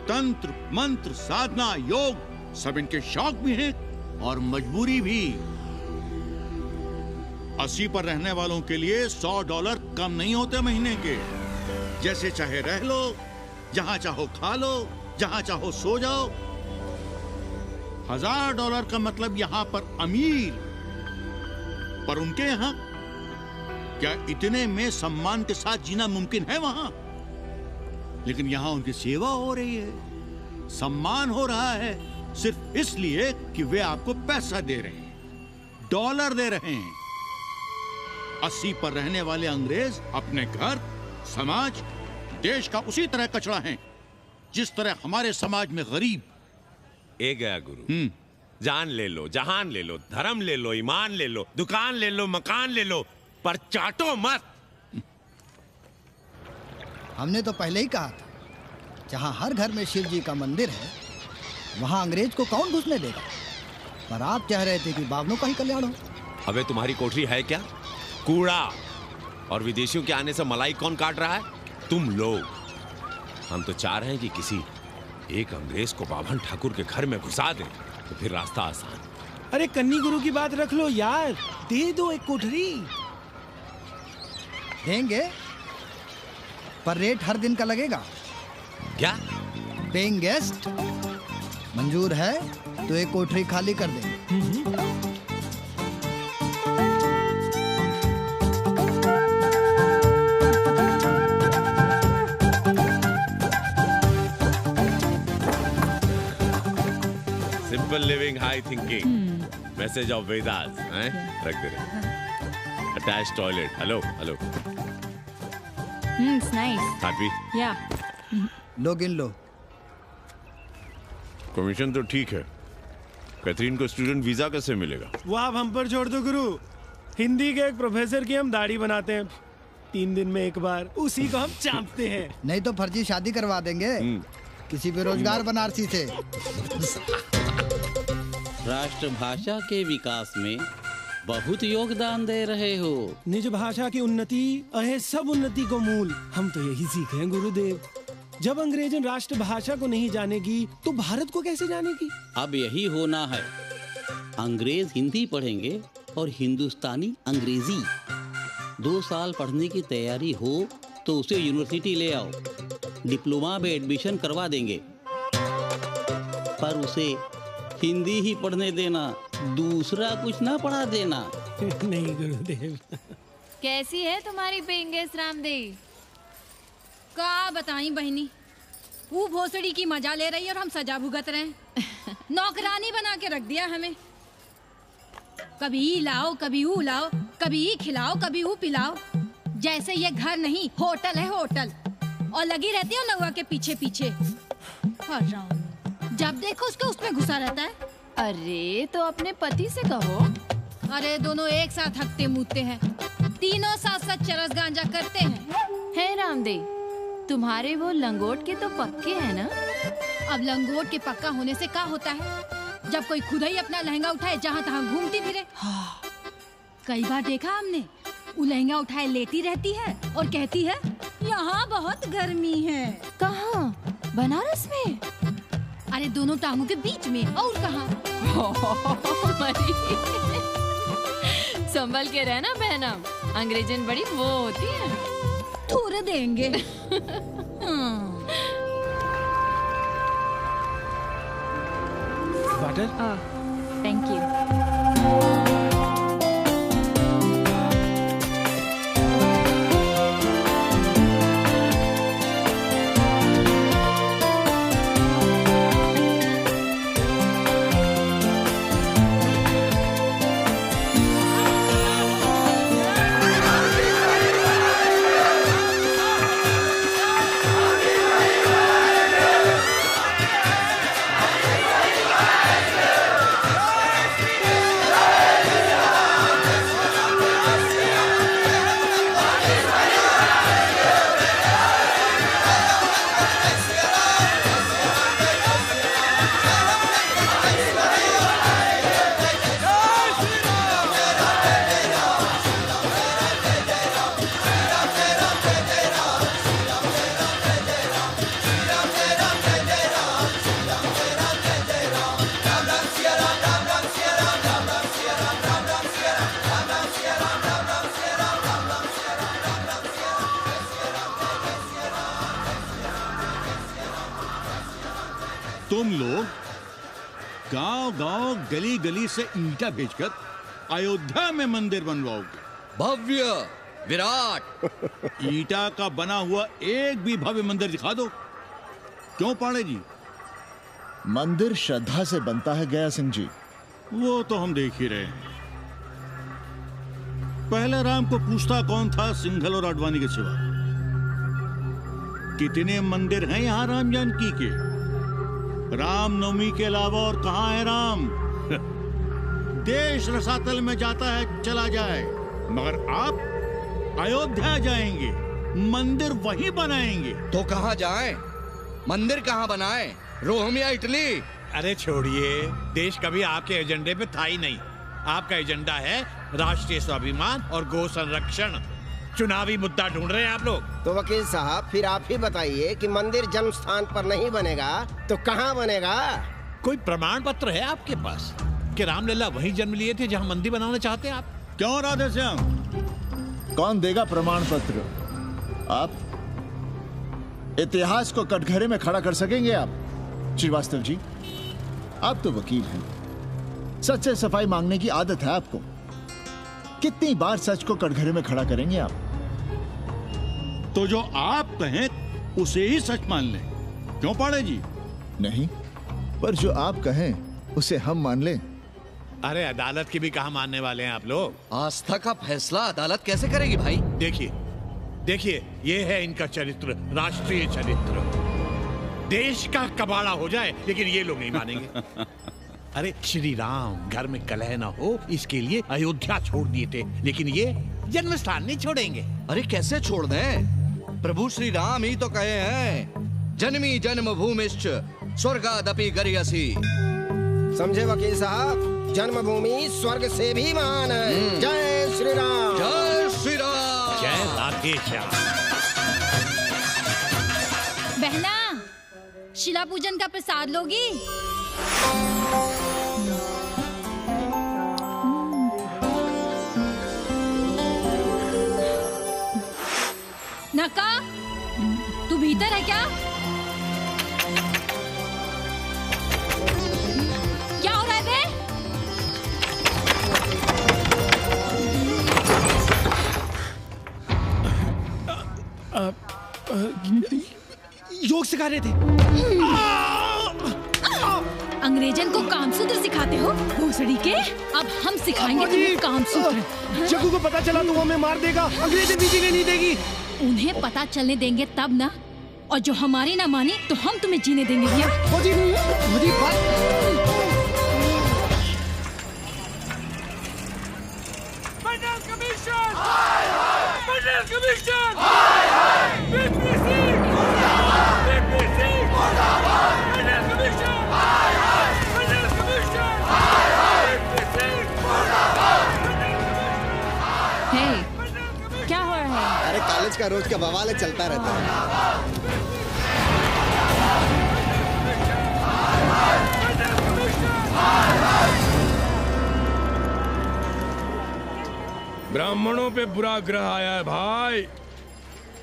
तंत्र मंत्र, साधना, योग, सब इनके शौक भी हैं और मजबूरी भी। 80 पर रहने वालों के लिए $100 कम नहीं होते महीने के। जैसे चाहे रह लो, जहां चाहो खा लो, जहां चाहो सो जाओ। $1000 का मतलब यहां पर अमीर, पर उनके यहां क्या इतने में सम्मान के साथ जीना मुमकिन है वहां? लेकिन यहां उनकी सेवा हो रही है, सम्मान हो रहा है, सिर्फ इसलिए कि वे आपको पैसा दे रहे हैं, डॉलर दे रहे हैं। 80 पर रहने वाले अंग्रेज अपने घर, समाज, देश का उसी तरह कचरा हैं जिस तरह हमारे समाज में गरीब। ए गया गुरु, जान ले लो, जहान ले लो, धर्म ले लो, ईमान ले लो, दुकान ले लो, मकान ले लो, पर चाटो मत। हमने तो पहले ही कहा था, जहां हर घर में शिव जी का मंदिर है वहां अंग्रेज को कौन घुसने देगा। पर आप कह रहे थे कि बावनों का ही कल्याण हो। अबे तुम्हारी कोठरी है क्या? कूड़ा। और विदेशियों के आने से मलाई कौन काट रहा है? तुम लोग। हम तो चाह रहे हैं कि किसी एक अंग्रेज को बाभन ठाकुर के घर में घुसा दें, तो फिर रास्ता आसान। अरे कन्नी गुरु की बात रख लो यार, दे दो एक कोठरी। देंगे, पर रेट हर दिन का लगेगा। क्या? पेइंग गेस्ट मंजूर है तो एक कोठरी खाली कर देंगे। Simple living, high thinking, message of Vedas हैं? रख दे रहे। Attach toilet. Hello hello. It's nice. Happy? Yeah. लो गिन लो। कमीशन तो ठीक है। कैथरीन को स्टूडेंट वीजा कैसे मिलेगा? वो आप हम पर छोड़ दो गुरु। हिंदी के एक प्रोफेसर की हम दाढ़ी बनाते हैं 3 दिन में एक बार, उसी को हम चापते हैं। नहीं तो फर्जी शादी करवा देंगे किसी बेरोजगार बनारसी से। राष्ट्रभाषा के विकास में बहुत योगदान दे रहे हो। निज भाषा की उन्नति अहे सब उन्नति को मूल। हम तो यही सीखे हैं गुरुदेव। जब अंग्रेजन राष्ट्रभाषा को नहीं जानेगी तो भारत को कैसे जानेगी? अब यही होना है। अंग्रेज हिंदी पढ़ेंगे और हिंदुस्तानी अंग्रेजी। 2 साल पढ़ने की तैयारी हो तो उसे यूनिवर्सिटी ले आओ, डिप्लोमा में एडमिशन करवा देंगे, पर उसे हिंदी ही पढ़ने देना, दूसरा कुछ ना पढ़ा देना। नहीं गुरुदेव। कैसी है तुम्हारी पेइंग गेस्ट रामदेव? का बताई बहनी, वो भोसड़ी की मजा ले रही है और हम सजा भुगत रहे हैं। नौकरानी बना के रख दिया हमें। कभी ई लाओ, कभी ऊ लाओ, कभी ई खिलाओ, कभी ऊ पिलाओ। जैसे ये घर नहीं होटल है होटल, और लगी रहती है नौआ के पीछे पीछे। जब देखो उसके उसमें घुसा रहता है। अरे तो अपने पति से कहो। अरे दोनों एक साथ हकते मूते हैं, तीनों साथ साथ चरस गांजा करते हैं। है रामदेव, तुम्हारे वो लंगोट के तो पक्के हैं ना? अब लंगोट के पक्का होने से क्या होता है जब कोई खुद ही अपना लहंगा उठाए जहाँ तहाँ घूमती फिरे। कई बार देखा हमने, वो लहंगा उठाए लेती रहती है और कहती है यहाँ बहुत गर्मी है। कहाँ? बनारस में? अरे दोनों टांगों के बीच में। और कहाँ? संभल के रहना बहनम, अंग्रेजन बड़ी वो होती है। थूर देंगे। वाटर? Thank you. तुम लोग गांव-गांव, गली-गली से ईंटा भेजकर अयोध्या में मंदिर बनवाओगे। भव्य, विराट। ईंटा का बना हुआ एक भी भव्य मंदिर दिखा दो। क्यों पांडे जी? मंदिर श्रद्धा से बनता है गया सिंह जी। वो तो हम देख ही रहे हैं। पहले राम को पूछता कौन था सिंघल और आडवाणी के सिवा? कितने मंदिर हैं यहाँ राम जानकी के? रामनवमी के अलावा और कहाँ है राम? देश रसातल में जाता है चला जाए, मगर आप अयोध्या जाएंगे, मंदिर वहीं बनाएंगे। तो कहाँ जाएं? मंदिर कहाँ बनाएं? रोम या इटली? अरे छोड़िए, देश कभी आपके एजेंडे पे था ही नहीं। आपका एजेंडा है राष्ट्रीय स्वाभिमान और गौ संरक्षण चुनावी मुद्दा ढूंढ रहे हैं आप लोग। तो वकील साहब फिर आप ही बताइए कि मंदिर जन्म स्थान पर नहीं बनेगा तो कहाँ बनेगा? कोई प्रमाण पत्र है आपके पास कि रामलला वहीं जन्म लिए थे जहां मंदिर बनाना चाहते हैं आप? क्यों राधे श्याम? कौन देगा प्रमाण पत्र? आप इतिहास को कटघरे में खड़ा कर सकेंगे आप? श्रीवास्तव जी, आप तो वकील हैं, सच से सफाई मांगने की आदत है आपको। कितनी बार सच को कटघरे में खड़ा करेंगे आप? तो जो आप कहें उसे ही सच मान लें, क्यों पाड़े जी? नहीं, पर जो आप कहें उसे हम मान लें। अरे अदालत की भी कहा मानने वाले हैं आप लोग? आस्था का फैसला अदालत कैसे करेगी भाई? देखिए देखिए, ये है इनका चरित्र, राष्ट्रीय चरित्र। देश का कबाड़ा हो जाए लेकिन ये लोग नहीं मानेंगे। अरे श्री राम घर में कलह न हो इसके लिए अयोध्या छोड़ दिए थे, लेकिन ये जन्म स्थान नहीं छोड़ेंगे। अरे कैसे छोड़ दें? प्रभु श्री राम ही तो कहे हैं, जन्मी जन्मभूमिश्च स्वर्गादपि गरियसी। समझे वकील साहब, जन्मभूमि स्वर्ग से भी महान है। जय श्री राम। जय श्री राम। जय राधे श्याम। बहना, शिला पूजन का प्रसाद लोगी? नक्का, तू भीतर है क्या? क्या हो रहा है बे? योग सिखा रहे थे। अंग्रेजन को कामसूत्र सिखाते हो भोसड़ी के? अब हम सिखाएंगे तुम्हें कामसूत्र। जग्गू को पता चला तो वो हमें मार देगा, अंग्रेजन भी जीने नहीं देगी। उन्हें पता चलने देंगे तब ना, और जो हमारी ना माने तो हम तुम्हें जीने देंगे भैया। क्या हो रहा है? अरे कॉलेज का रोज का बवाल चलता रहता है। ब्राह्मणों पे बुरा ग्रह आया है भाई।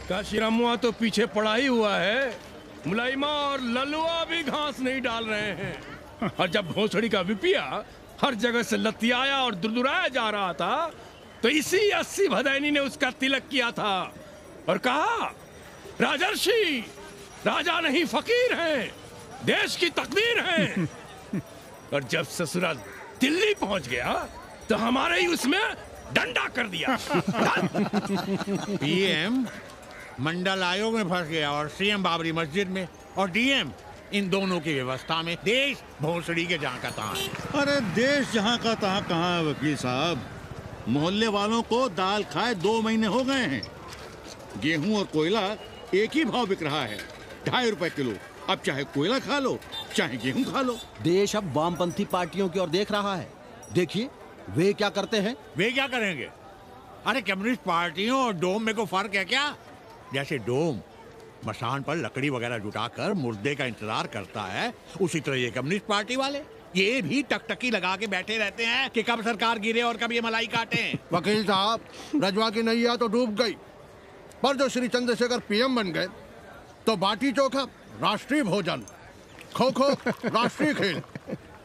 काशीरामुआ तो पीछे पड़ा ही हुआ है, मुलाइमा और ललुआ भी घास नहीं डाल रहे हैं। और जब भोसड़ी का विपिया हर जगह से लतियाया और दुरदुराया जा रहा था तो इसी 80 भदैनी ने उसका तिलक किया था और कहा, राजर्षि राजा नहीं फकीर हैं, देश की तकदीर हैं। और जब ससुरा दिल्ली पहुंच गया तो हमारे ही उसमें डंडा कर दिया। पीएम मंडल आयोग में फंस गया और सीएम बाबरी मस्जिद में, और डीएम इन दोनों की व्यवस्था में। देश भोसड़ी के जहाँ का तहाँ है। अरे देश जहाँ का तहाँ कहाँ है वकील साहब? मोहल्ले वालों को दाल खाए 2 महीने हो गए हैं। गेहूं और कोयला एक ही भाव बिक रहा है, 2.5 रुपए किलो। अब चाहे कोयला खा लो चाहे गेहूं खा लो। देश अब वामपंथी पार्टियों की ओर देख रहा है। देखिए वे क्या करते हैं। वे क्या करेंगे? अरे कम्युनिस्ट पार्टियों और डोम में को फर्क है क्या? जैसे डोम मसान पर लकड़ी वगैरह जुटाकर मुर्दे का इंतजार करता है, उसी तरह ये कम्युनिस्ट पार्टी वाले ये भी टकटकी लगा के बैठे रहते हैं कि कब सरकार गिरे और कब ये मलाई काटे। वकील साहब, रजवा की नैया तो डूब गई, पर जो श्री चंद्रशेखर पीएम बन गए तो बाटी चोखा राष्ट्रीय भोजन, खो खो राष्ट्रीय खेल,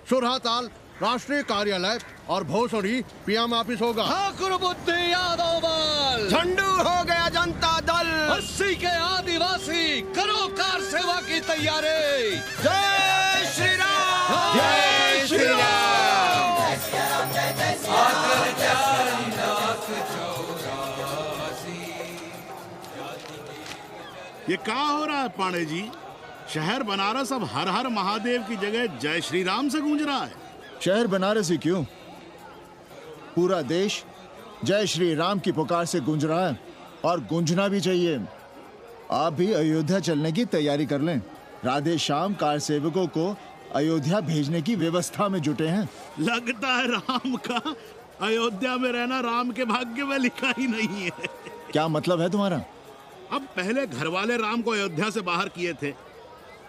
सुरहा ताल राष्ट्रीय कार्यालय और भोसड़ी पीएम ऑफिस होगा। ठाकुर बुद्धि यादव बल, झंडू हो गया जनता दल, 80 के आदिवासी करो कार सेवा की तैयारी। जय श्री राम। जय श्री राम। ये क्या हो रहा है पांडे जी? शहर बनारस अब हर हर महादेव की जगह जय श्री राम से गूंज रहा है। शहर बनारस ही क्यों, पूरा देश जय श्री राम की पुकार से गूंज रहा है, और गूंजना भी चाहिए। आप भी अयोध्या चलने की तैयारी कर लें। राधे श्याम कार सेवकों को अयोध्या भेजने की व्यवस्था में जुटे हैं। लगता है राम का अयोध्या में रहना राम के भाग्य में लिखा ही नहीं है। क्या मतलब है तुम्हारा? अब पहले घर वाले राम को अयोध्या से बाहर किए थे,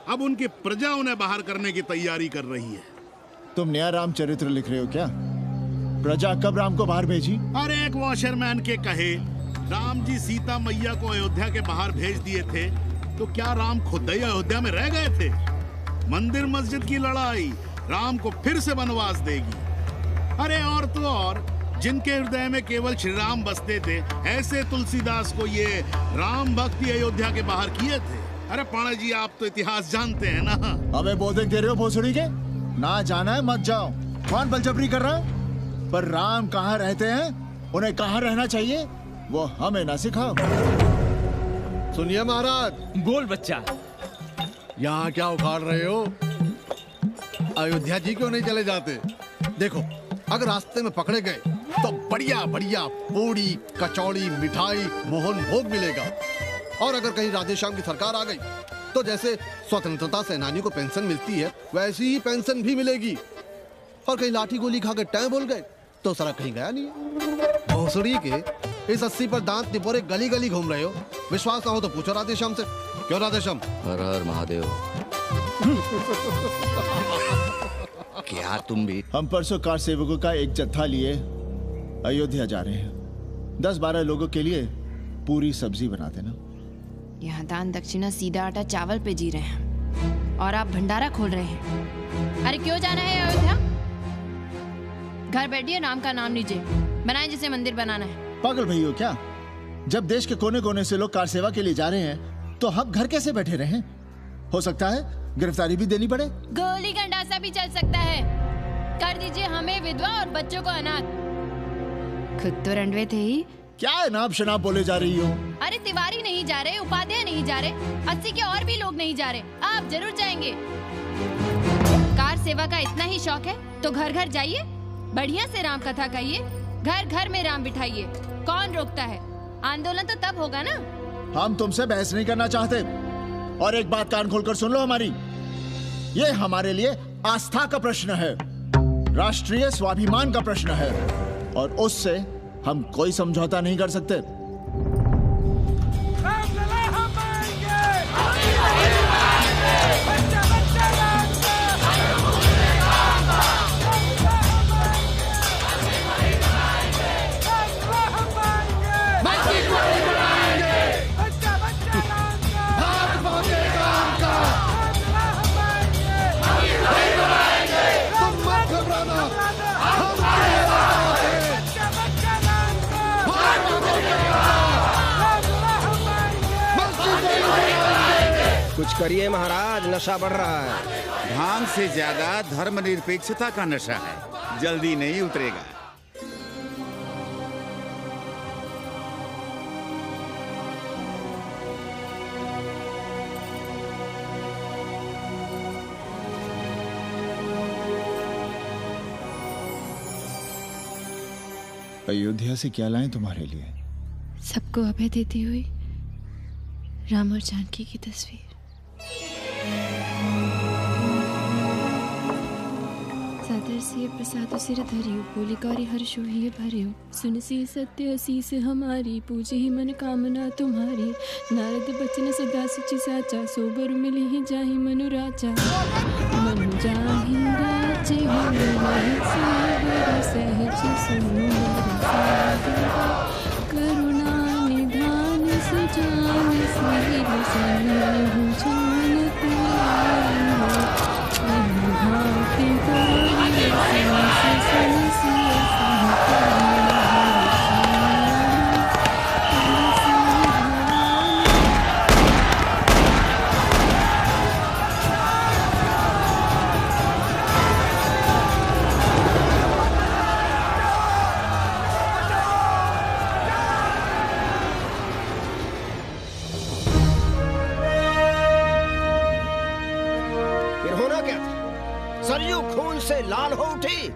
अब उनकी प्रजा उन्हें बाहर करने की तैयारी कर रही है। तुम नया रामचरित्र लिख रहे हो क्या? प्रजा कब राम को बाहर भेजी? अरे एक वॉशरमैन के कहे राम जी सीता मैया को अयोध्या के बाहर भेज दिए थे, तो क्या राम खुद ही अयोध्या में रह गए थे? मंदिर मस्जिद की लड़ाई राम को फिर से वनवास देगी। अरे और तो और, जिनके हृदय में केवल श्री राम बसते थे, ऐसे तुलसीदास को ये राम भक्ति अयोध्या के बाहर किए थे। अरे पाणा जी, आप तो इतिहास जानते हैं ना। हमें बोधक दे रहे हो भोसड़ी के? ना जाना है मत जाओ। कौन बलजबरी कर रहा है? पर राम कहाँ रहते हैं, उन्हें कहाँ रहना चाहिए, वो हमें ना सिखाओ। सुनिए महाराज। बोल बच्चा। यहाँ क्या उखाड़ रहे हो? अयोध्या जी क्यों नहीं चले जाते? देखो, अगर रास्ते में पकड़े गए तो बढ़िया बढ़िया पूड़ी कचौड़ी मिठाई मोहन भोग मिलेगा, और अगर कहीं राधेश्याम की सरकार आ गई तो जैसे स्वतंत्रता सेनानियों को पेंशन मिलती है, वैसी ही पेंशन भी मिलेगी। और कहीं लाठी गोली खा के टाइम भूल गए तो सारा कहीं गया नहीं है। भोसड़ी के इस 80 पर दांत निपोरे गली गली घूम रहे हो। विश्वास ना हो तो पूछो राधेश्याम से। क्यों राधेश्याम? हर हर महादेव। क्या तुम भी? हम परसों कार सेवकों का एक जत्था लिए अयोध्या जा रहे हैं। 10-12 लोगों के लिए पूरी सब्जी बना देना। यहाँ दान दक्षिणा सीधा आटा चावल पे जी रहे हैं और आप भंडारा खोल रहे हैं। अरे क्यों जाना है अयोध्या? घर बैठिए, राम का नाम लीजिए, बनाए जिसे मंदिर बनाना है। पागल भई हो क्या? जब देश के कोने कोने से लोग कार सेवा के लिए जा रहे हैं तो हम घर कैसे बैठे रहें? हो सकता है गिरफ्तारी भी देनी पड़े। गोली गंडासा भी चल सकता है। कर दीजिए हमें विधवा और बच्चों को अनाथ। खुद तो रंडवे थे ही। क्या अनाप शनाप बोले जा रही हो? अरे तिवारी नहीं जा रहे, उपाध्याय नहीं जा रहे, 80 के और भी लोग नहीं जा रहे। आप जरूर जाएंगे। कार सेवा का इतना ही शौक है तो घर घर जाइए, बढ़िया से राम कथा कहिए, घर घर में राम बिठाइए। कौन रोकता है? आंदोलन तो तब होगा ना। हम तुमसे बहस नहीं करना चाहते, और एक बात कान खोलकर सुन लो हमारी। ये हमारे लिए आस्था का प्रश्न है, राष्ट्रीय स्वाभिमान का प्रश्न है, और उससे हम कोई समझौता नहीं कर सकते। कुछ करिए महाराज, नशा बढ़ रहा है। भांग से ज्यादा धर्मनिरपेक्षता का नशा है, जल्दी नहीं उतरेगा। अयोध्या से क्या लाएं तुम्हारे लिए? सबको अभय देती हुई राम और जानकी की तस्वीर। सादर से प्रसाद सिर धरियो, बोली गौरी हर्ष हुई भरियो, सुन सी सत्य शीस हमारी, पूजे ही मन कामना तुम्हारी। नारद बचन सदा सची साचा, सोबर मिली ही जाहि मनु राजा। मनु जाहि राजे होई सोबर सहज सुंदर सागर, करुणा निधान सुजान सील सन्निहु जान कुलाल। भांति गौरी सरयू खून से लाल हो उठी,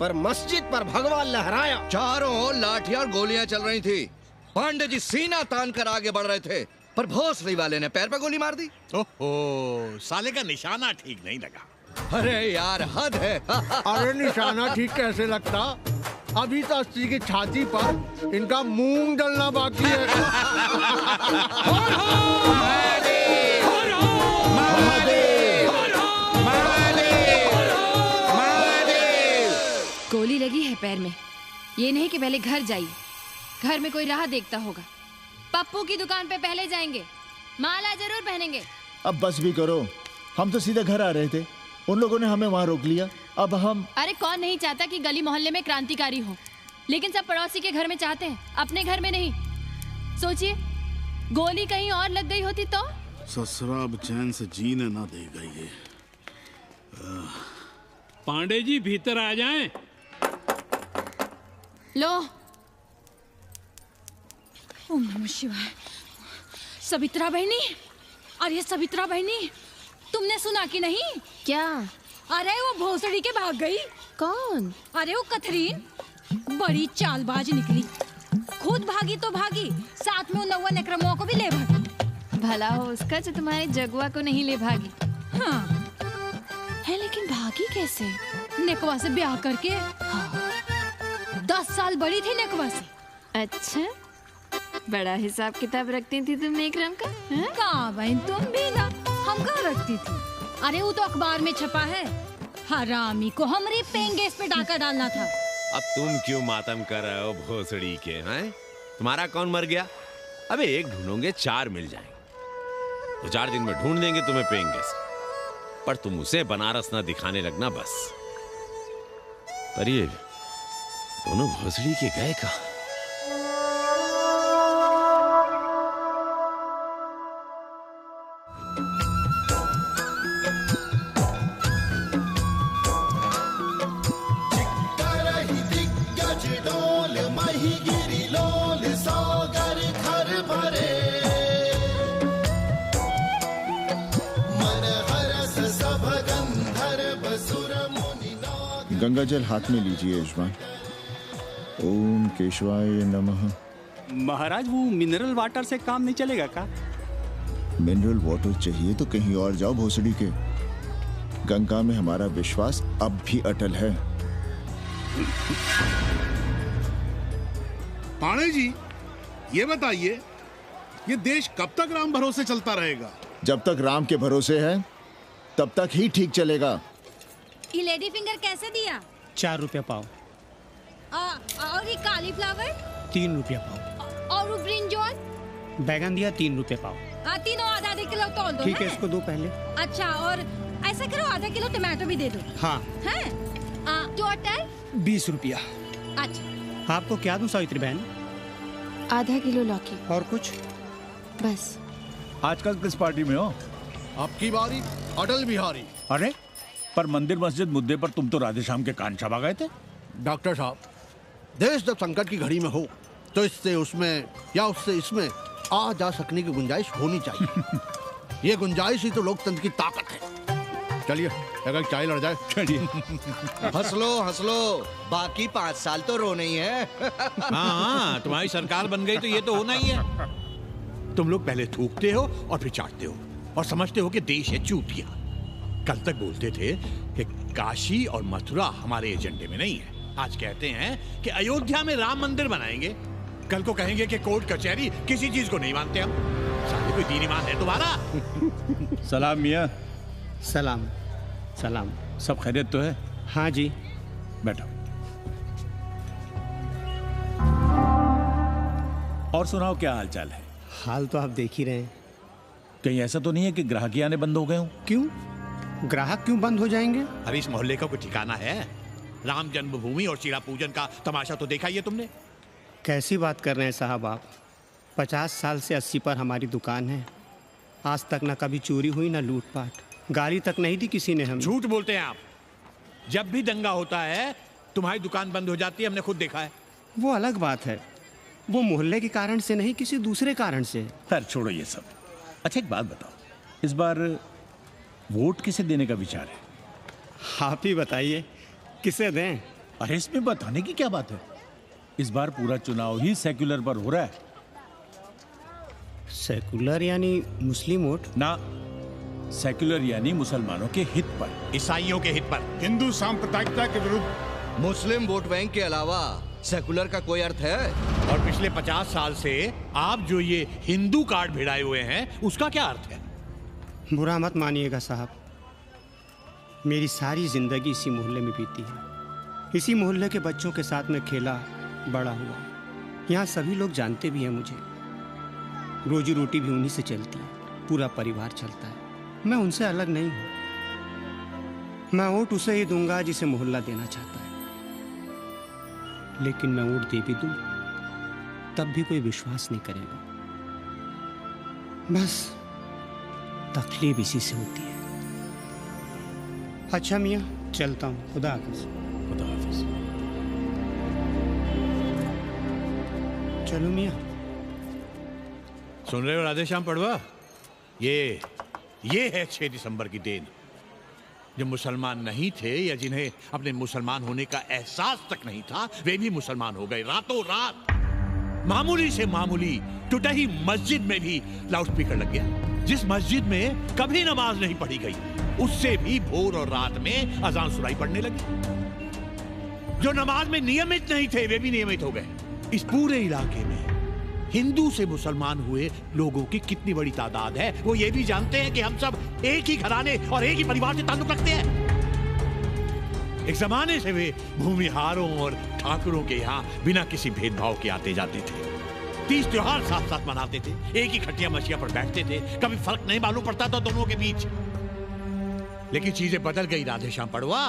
पर मस्जिद पर भगवा लहराया। चारों ओर लाठियां और गोलियां चल रही थी। पांडे जी सीना तान कर आगे बढ़ रहे थे, पर भोसड़ी वाले ने पैर पे गोली मार दी। ओहो, साले का निशाना ठीक नहीं लगा। अरे यार हद है। अरे निशाना ठीक कैसे लगता? अभी तो अस्सी की छाती पर इनका मूंग डलना बाकी है। गोली लगी है पैर में, ये नहीं कि पहले घर जाइए, घर में कोई राह देखता होगा। पप्पू की दुकान पे पहले जाएंगे, माला जरूर पहनेंगे। अब बस भी करो, हम तो सीधे घर आ रहे थे, उन लोगों ने हमें वहाँ रोक लिया। अब हम अरे कौन नहीं चाहता कि गली मोहल्ले में क्रांतिकारी हो, लेकिन सब पड़ोसी के घर में चाहते हैं, अपने घर में नहीं। सोचिए, गोली कहीं और लग गई होती तो? ससुरा अब चैन से जीने ना देगा ये। पांडे जी भीतर आ जाएं। लो। ओम नमः शिवाय। सवित्रा बहनी, अरे सवित्रा बहनी, तुमने सुना कि नहीं? क्या? अरे वो भोसड़ी के भाग गई। कौन? अरे वो कथरीन, बड़ी चालबाज निकली, खुद भागी तो भागी, साथ में उन 9 नक्रमों को भी ले भागी। भला हो उसका जो तुम्हारे जगुआ को नहीं ले भागी। हाँ है, लेकिन भागी कैसे? नेकवा से ब्याह करके। हाँ। 10 साल बड़ी थी नेकवा से। अच्छा, बड़ा हिसाब किताब रखती थी तुम नेकरम का? कहाँ बहन, तुम भी ना, हम कहाँ रखती थी। अरे वो तो अखबार में छपा है, हरामी को हमारी पेंगेस पे डाका डालना था। अब तुम क्यों मातम कर रहे हो भोसड़ी के? हैं? तुम्हारा कौन मर गया? अबे एक ढूंढोगे 4 मिल जाएंगे, 2-4 दिन में ढूंढ देंगे तुम्हें पेंगेस, पर तुम उसे बनारस ना दिखाने लगना बस। पर ये दोनों भोसड़ी के गए कहाँ? गंगा जल हाथ में लीजिए यजमान। ओम केशवाय नमः। महाराज, वो मिनरल वाटर से काम नहीं चलेगा का? मिनरल वाटर चाहिए तो कहीं और जाओ भोसड़ी के। गंगा में हमारा विश्वास अब भी अटल है। पाणे जी, ये बताइए, ये देश कब तक राम भरोसे चलता रहेगा? जब तक राम के भरोसे है तब तक ही ठीक चलेगा। ये लेडी फिंगर कैसे दिया? 4 रुपया पाव। और ये कालीफ्लावर? 3 रुपया पाव। और वो ब्रिंजॉल? बैगन दिया 3 रुपये पाव। तीनों आधा किलो तोल दो। ठीक है, इसको दो पहले। अच्छा, और ऐसा करो, आधा किलो टमाटो भी दे दो। हाँ। हैं? टोटल 20 रुपया। अच्छा, आपको क्या दूं सावित्री बहन? आधा किलो लौकी। और कुछ? बस। आजकल किस पार्टी में हो? आपकी बारी, अटल बिहारी। अरे, पर मंदिर मस्जिद मुद्दे पर तुम तो राधे श्याम के कान चबा गए थे। डॉक्टर साहब, देश जब संकट की घड़ी में हो तो इससे उसमें या उससे इसमें आ जा सकने की गुंजाइश होनी चाहिए। ये गुंजाइश ही तो लोकतंत्र की ताकत है। चलिए, अगर चाय लड़ जाए। चलिए। हंस लो, बाकी 5 साल तो रोना ही है। हाँ, तुम्हारी सरकार बन गई तो ये तो होना ही है। तुम लोग पहले थूकते हो और फिर चाटते हो और समझते हो कि देश है चूतिया। कल तक बोलते थे कि काशी और मथुरा हमारे एजेंडे में नहीं है, आज कहते हैं कि अयोध्या में राम मंदिर बनाएंगे, कल को कहेंगे कि कोर्ट कचहरी किसी चीज को नहीं मानते हम। साले कोई दीन ईमान है तुम्हारा? सलाम मियाँ। सलाम। सलाम। सब खैरियत तो है? हाँ जी। बैठो। और सुनाओ, क्या हाल चाल है? हाल तो आप देख ही रहे हैं। कहीं ऐसा तो नहीं है कि ग्राहक आने बंद हो गए हो? क्यों? ग्राहक क्यों बंद हो जाएंगे? अरे इस मोहल्ले का कोई ठिकाना है? राम जन्मभूमि और शीला पूजन का तमाशा तो देखा ही है तुमने। कैसी बात कर रहे हैं साहब आप? 50 साल से 80 पर हमारी दुकान है, आज तक ना कभी चोरी हुई ना लूटपाट, गाली तक नहीं दी किसी ने हमें। झूठ बोलते हैं आप। जब भी दंगा होता है तुम्हारी दुकान बंद हो जाती है, हमने खुद देखा है। वो अलग बात है, वो मोहल्ले के कारण से नहीं, किसी दूसरे कारण से। खैर छोड़ो ये सब। अच्छा एक बात बताओ, इस बार वोट किसे देने का विचार है? आप ही बताइए, किसे दें? अरे इसमें बताने की क्या बात है, इस बार पूरा चुनाव ही सेक्युलर पर हो रहा है। सेकुलर यानी मुस्लिम वोट? ना, सेक्युलर यानी मुसलमानों के हित पर, ईसाइयों के हित पर, हिंदू सांप्रदायिकता के विरुद्ध मुस्लिम वोट बैंक के अलावा सेकुलर का कोई अर्थ है? और पिछले 50 साल से आप जो ये हिंदू कार्ड भिड़ाए हुए हैं उसका क्या अर्थ है? बुरा मत मानिएगा साहब, मेरी सारी जिंदगी इसी मोहल्ले में बीती है। इसी मोहल्ले के बच्चों के साथ में खेला बड़ा हुआ। यहाँ सभी लोग जानते भी हैं मुझे। रोजी रोटी भी उन्हीं से चलती है, पूरा परिवार चलता है। मैं उनसे अलग नहीं हूँ। मैं वोट उसे ही दूंगा जिसे मोहल्ला देना चाहता है, लेकिन मैं वोट दे भी दूं तब भी कोई विश्वास नहीं करेगा। बस तकलीफ इसी से होती है। अच्छा मियाँ, चलता हूँ। खुदा हाफिज। खुदा हाफिज। चलो मियाँ। सुन रहे हो राधेश्याम पड़वा? ये है 6 दिसंबर की देन। जो मुसलमान नहीं थे या जिन्हें अपने मुसलमान होने का एहसास तक नहीं था, वे भी मुसलमान हो गए रातों रात। मामूली से मामूली टूटी मस्जिद में भी लाउडस्पीकर लग गया। जिस मस्जिद में कभी नमाज नहीं पढ़ी गई, उससे भी भोर और रात में अजान सुनाई पड़ने लगी। जो नमाज में नियमित नहीं थे, वे भी नियमित हो गए। इस पूरे इलाके में हिंदू से मुसलमान हुए लोगों की कितनी बड़ी तादाद है, वो ये भी जानते हैं कि हम सब एक ही घराने और एक ही परिवार से ताल्लुक रखते हैं। एक जमाने से वे भूमिहारों और ठाकुरों के यहाँ बिना किसी भेदभाव के आते जाते थे। 30 त्योहार साथ साथ मनाते थे, एक ही खटिया मछिया पर बैठते थे, कभी फर्क नहीं मालूम पड़ता था दोनों के बीच। लेकिन चीजें बदल गई राधेश्याम पड़वा।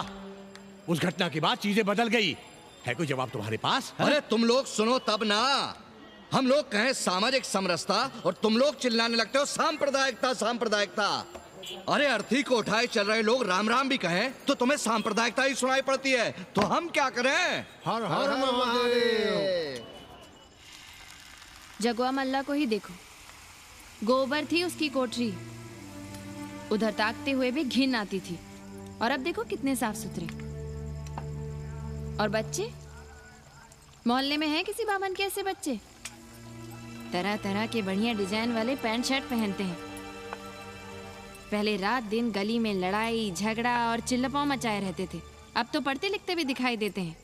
उस घटना के बाद चीजें बदल गई। है कोई जवाब तुम्हारे पास? अरे तुम लोग सुनो तब ना। हम लोग कहें सामाजिक समरसता और तुम लोग चिल्लाने लगते हो सांप्रदायिकता सांप्रदायिकता। अरे अर्थी को उठाए चल रहे लोग राम राम भी कहें तो तुम्हें सांप्रदायिकता ही सुनाई पड़ती है। तो हम क्या करें? हर हर महादेव। जगुआ मल्ला को ही देखो, गोबर थी उसकी कोठरी, उधर ताकते हुए भी घिन आती थी। और अब देखो कितने साफ सुथरे। और बच्चे मोहल्ले में हैं किसी बामन के ऐसे बच्चे? तरह तरह के बढ़िया डिजाइन वाले पैंट शर्ट पहनते हैं। पहले रात दिन गली में लड़ाई झगड़ा और चिल्लपाव मचाए रहते थे, अब तो पढ़ते लिखते भी दिखाई देते हैं।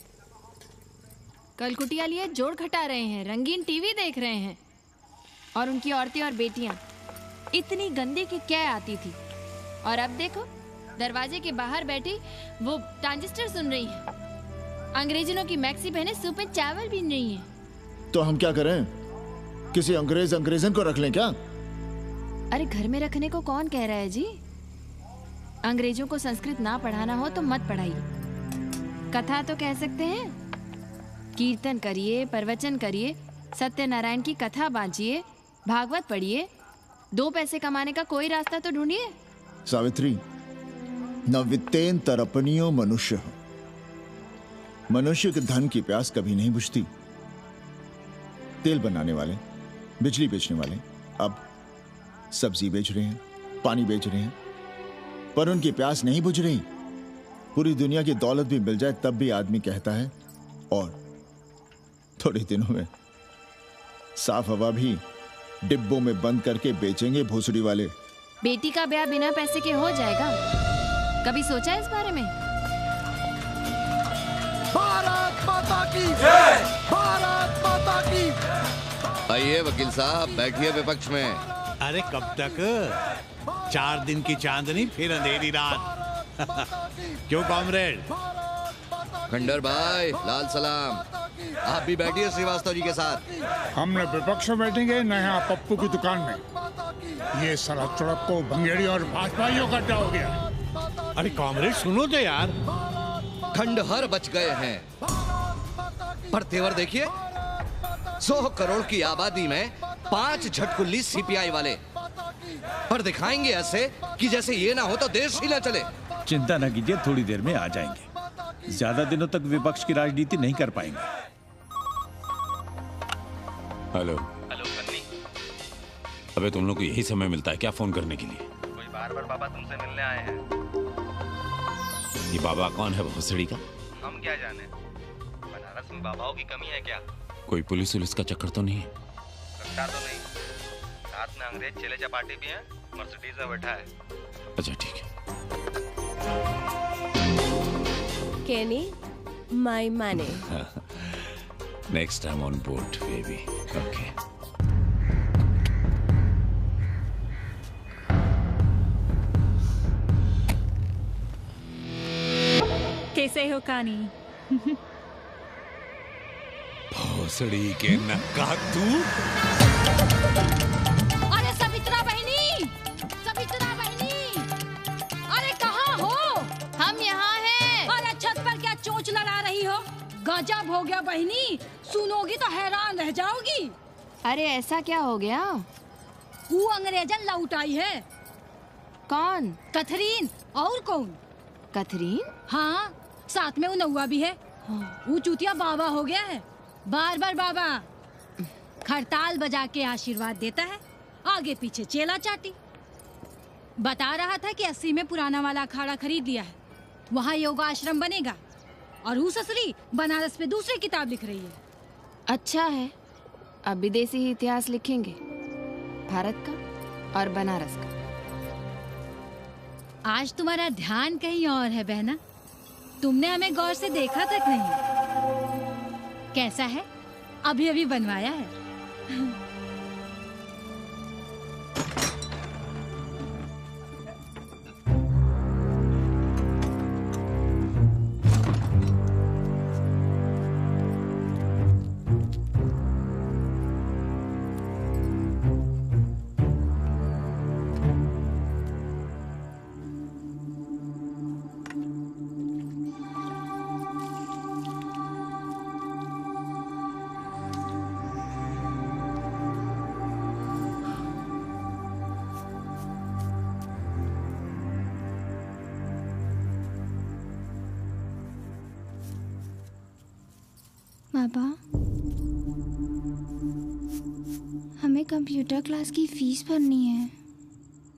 कल कुटिया लिए जोड़ खटा रहे हैं, रंगीन टीवी देख रहे हैं। और उनकी औरतें और बेटियां इतनी गंदी कि क्या आती थी। और अब देखो दरवाजे के बाहर बैठी वो ट्रांजिस्टर सुन रही है, अंग्रेजनों की मैक्सी पहने सूप में चावल भी नहीं है। तो हम क्या करें? किसी अंग्रेजन को रख लें क्या? अरे घर में रखने को कौन कह रहा है जी? अंग्रेजों को संस्कृत ना पढ़ाना हो तो मत पढ़ाइए। कथा तो कह सकते हैं, कीर्तन करिए, प्रवचन करिए, सत्यनारायण की कथा बांचिए, भागवत पढ़िए। 2 पैसे कमाने का कोई रास्ता तो ढूंढिए। सावित्री, न वित्तेन तरपनियो मनुष्य। मनुष्य के धन की प्यास कभी नहीं बुझती। तेल बनाने वाले, बिजली बेचने वाले अब सब्जी बेच रहे हैं, पानी बेच रहे हैं, पर उनकी प्यास नहीं बुझ रही। पूरी दुनिया की दौलत भी मिल जाए तब भी आदमी कहता है और थोड़े दिनों में साफ हवा भी डिब्बों में बंद करके बेचेंगे भोसड़ी वाले। बेटी का ब्याह बिना पैसे के हो जाएगा? कभी सोचा है इस बारे में? भारत माता की जय! भारत माता की। आइए वकील साहब, बैठिए विपक्ष में। अरे कब तक? 4 दिन की चांदनी फिर अंधेरी रात। क्यों कॉमरेड? खंडर भाई, लाल सलाम। आप भी बैठिए श्रीवास्तव जी के साथ। हमने विपक्ष में बैठेंगे न यहाँ पप्पू की दुकान में। ये सारा चुड़क को भंगेड़ी और भाजपाइयों का अड्डा हो गया। अरे कॉमरेड सुनो तो यार। खंडहर बच गए हैं, पर तेवर देखिए, 100 करोड़ की आबादी में 5 झटकुल्ली सीपीआई वाले। पर दिखाएंगे ऐसे कि जैसे ये ना हो तो देश ही ना चले। चिंता न कीजिए, थोड़ी देर में आ जाएंगे। ज्यादा दिनों तक विपक्ष की राजनीति नहीं कर पाएंगे। हेलो कन्नी। अबे तुम लोग को यही समय मिलता है क्या फोन करने के लिए? कोई बार-बार बाबा तुमसे मिलने आए हैं। ये बाबा कौन है भोसड़ी का? हम क्या जाने, बनारस में बाबाओं की कमी है क्या? कोई पुलिस उलिस का चक्कर तो नहीं है? लगता तो नहीं। साथ में अंग्रेज चेले चपाटी भी हैं, मर्सिडीज में बैठा है। अच्छा ठीक है। कैनी, my money. Next time on board, baby. Okay. कैसे हो कानी? भोसड़ी के नक्का तू। अरे सवित्रा बहनी, सवित्रा बहनी, अरे कहाँ हो? हम यहाँ हैं। अरे छत पर क्या चोंच लड़ा रही हो? गजब हो गया बहनी, सुनोगी तो हैरान रह जाओगी। अरे ऐसा क्या हो गया? वो अंग्रेजन लौट आई है। कौन? कथरीन। और कौन? कथरीन? हाँ, साथ में वो नौवा भी है। वो चूतिया बाबा हो गया है। बार बार बाबा खड़ताल बजा के आशीर्वाद देता है, आगे पीछे चेला चाटी। बता रहा था कि 80 में पुराना वाला अखाड़ा खरीद लिया है, वहाँ योगा आश्रम बनेगा। और वो ससुरी बनारस में दूसरी किताब लिख रही है। अच्छा है, अब विदेशी ही इतिहास लिखेंगे, भारत का और बनारस का। आज तुम्हारा ध्यान कहीं और है बहना, तुमने हमें गौर से देखा तक नहीं। कैसा है? अभी अभी बनवाया है। पापा, हमें कंप्यूटर क्लास की फीस भरनी है।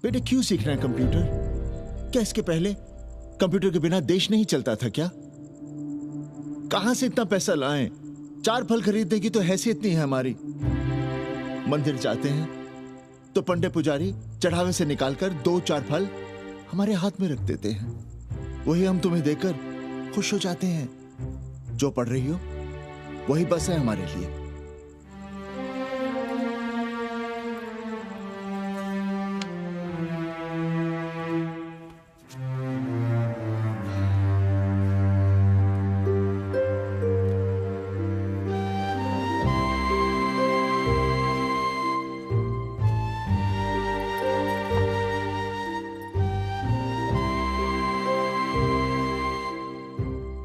बेटे क्यों सीखना है कंप्यूटर? क्या इसके पहले कंप्यूटर के बिना देश नहीं चलता था क्या? कहां से इतना पैसा लाएं? 4 फल खरीदने की तो हैसियत नहीं है हमारी। मंदिर जाते हैं तो पंडे पुजारी चढ़ावे से निकालकर 2-4 फल हमारे हाथ में रख देते हैं, वही हम तुम्हें देकर खुश हो जाते हैं। जो पढ़ रही हो वही बस है हमारे लिए।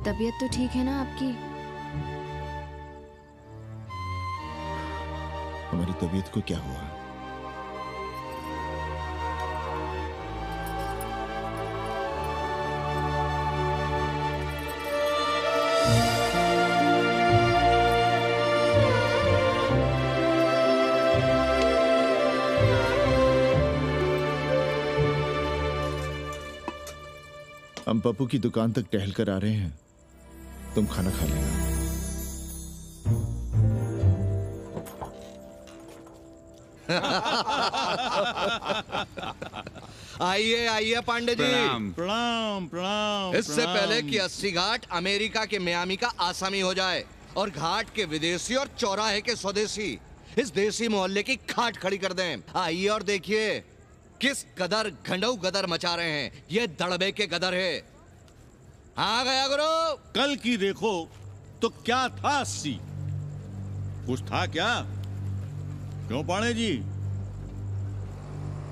तबीयत तो ठीक है ना आपकी? हमारी तबीयत को क्या हुआ? हम पप्पू की दुकान तक टहल कर आ रहे हैं, तुम खाना खा लेना। आइए आइए पांडे जी। प्रणाम प्रणाम प्रणाम। इससे पहले कि 80 घाट अमेरिका के मियामी का आसामी हो जाए और घाट के विदेशी और चौराहे के स्वदेशी इस देसी मोहल्ले की खाट खड़ी कर दें, आइए और देखिए किस कदर घंडऊ गदर मचा रहे हैं। ये दड़बे के गदर है। हाँ गया गुरु। कल की देखो तो क्या था 80? कुछ था क्या? क्यों पांडे जी?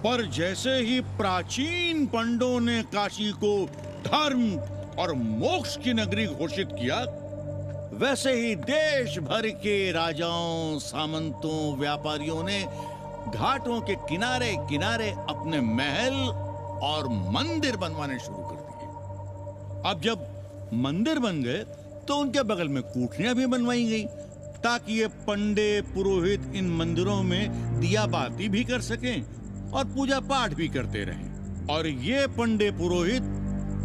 पर जैसे ही प्राचीन पंडों ने काशी को धर्म और मोक्ष की नगरी घोषित किया, वैसे ही देश भर के राजाओं, सामंतों, व्यापारियों ने घाटों के किनारे किनारे अपने महल और मंदिर बनवाने शुरू कर दिए। अब जब मंदिर बन गए तो उनके बगल में कोठरियां भी बनवाई गई ताकि ये पंडे पुरोहित इन मंदिरों में दिया बाती भी कर सकें और पूजा पाठ भी करते रहें। और ये पंडे पुरोहित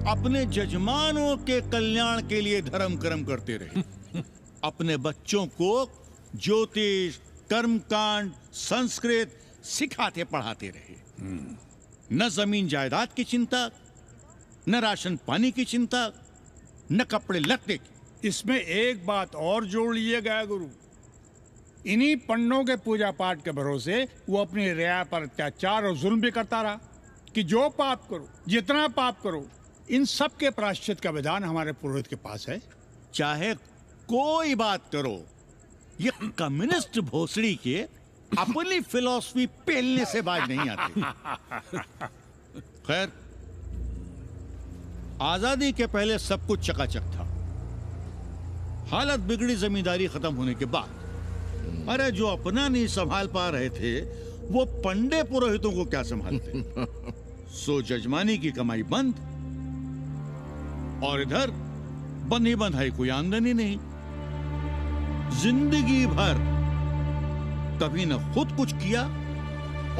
अपने जजमानों के कल्याण के लिए धर्म कर्म करते रहे। अपने बच्चों को ज्योतिष, कर्मकांड, संस्कृत सिखाते पढ़ाते रहे। न जमीन जायदाद की चिंता, न राशन पानी की चिंता, न कपड़े लत्ते की। इसमें एक बात और जोड़ लीजिएगा गुरु, इन्हीं पंडों के पूजा पाठ के भरोसे वो अपनी रिया पर अत्याचार और जुल्म भी करता रहा कि जो पाप करो, जितना पाप करो, इन सब के प्रायश्चित का विधान हमारे पुरोहित के पास है। चाहे कोई बात करो, ये कम्युनिस्ट भोसड़ी के अपनी फिलॉसफी पेलने से बाज नहीं आती। खैर, आजादी के पहले सब कुछ चकाचक था। हालत बिगड़ी जमींदारी खत्म होने के बाद। अरे जो अपना नहीं संभाल पा रहे थे वो पंडे पुरोहितों को क्या संभालते। सो जजमानी की कमाई बंद, और इधर बंधी बंधाई कोई आमदनी नहीं। जिंदगी भर कभी न खुद कुछ किया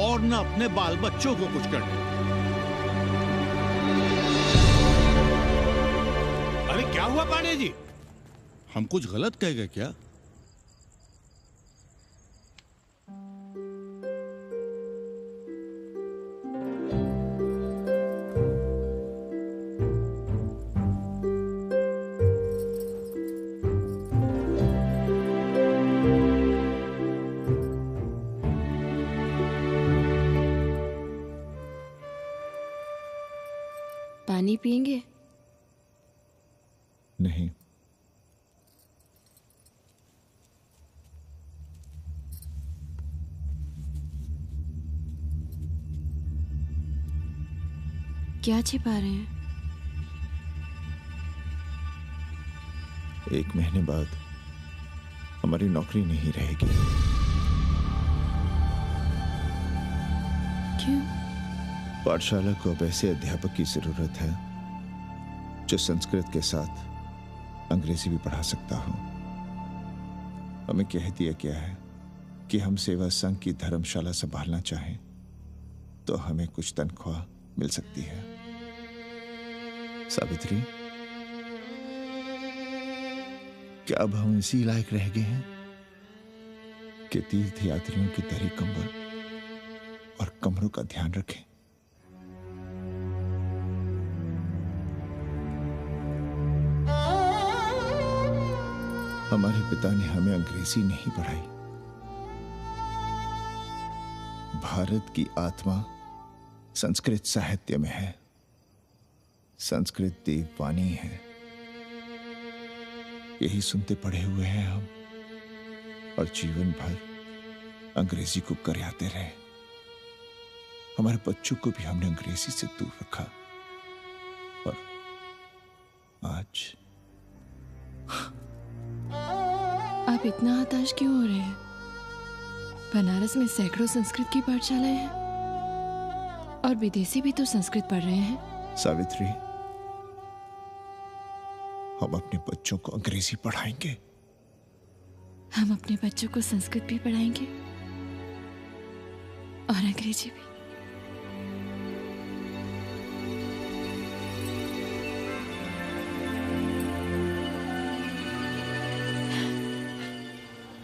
और न अपने बाल बच्चों को कुछ कर दिया। अरे क्या हुआ पांडे जी? हम कुछ गलत कह गए क्या? पानी पिएंगे? नहीं। क्या छिपा रहे हैं? 1 महीने बाद हमारी नौकरी नहीं रहेगी। क्यों? पाठशाला को अब ऐसे अध्यापक की जरूरत है जो संस्कृत के साथ अंग्रेजी भी पढ़ा सकता हो। हमें कह दिया गया है कि हम सेवा संघ की धर्मशाला संभालना चाहें तो हमें कुछ तनख्वाह मिल सकती है। सावित्री, क्या अब हम इसी लायक रह गए हैं कि तीर्थ यात्रियों की दरी कंबल और कमरों का ध्यान रखें? हमारे पिता ने हमें अंग्रेजी नहीं पढ़ाई। भारत की आत्मा संस्कृत साहित्य में है। संस्कृत देववाणी है। यही सुनते पढ़े हुए हैं हम, और जीवन भर अंग्रेजी को करियाते रहे। हमारे बच्चों को भी हमने अंग्रेजी से दूर रखा, और आज आप इतना हताश क्यों हो रहे हैं? बनारस में सैकड़ों संस्कृत की पाठशालाएं हैं और विदेशी भी तो संस्कृत पढ़ रहे हैं। सावित्री, हम अपने बच्चों को अंग्रेजी पढ़ाएंगे। हम अपने बच्चों को संस्कृत भी पढ़ाएंगे और अंग्रेजी भी।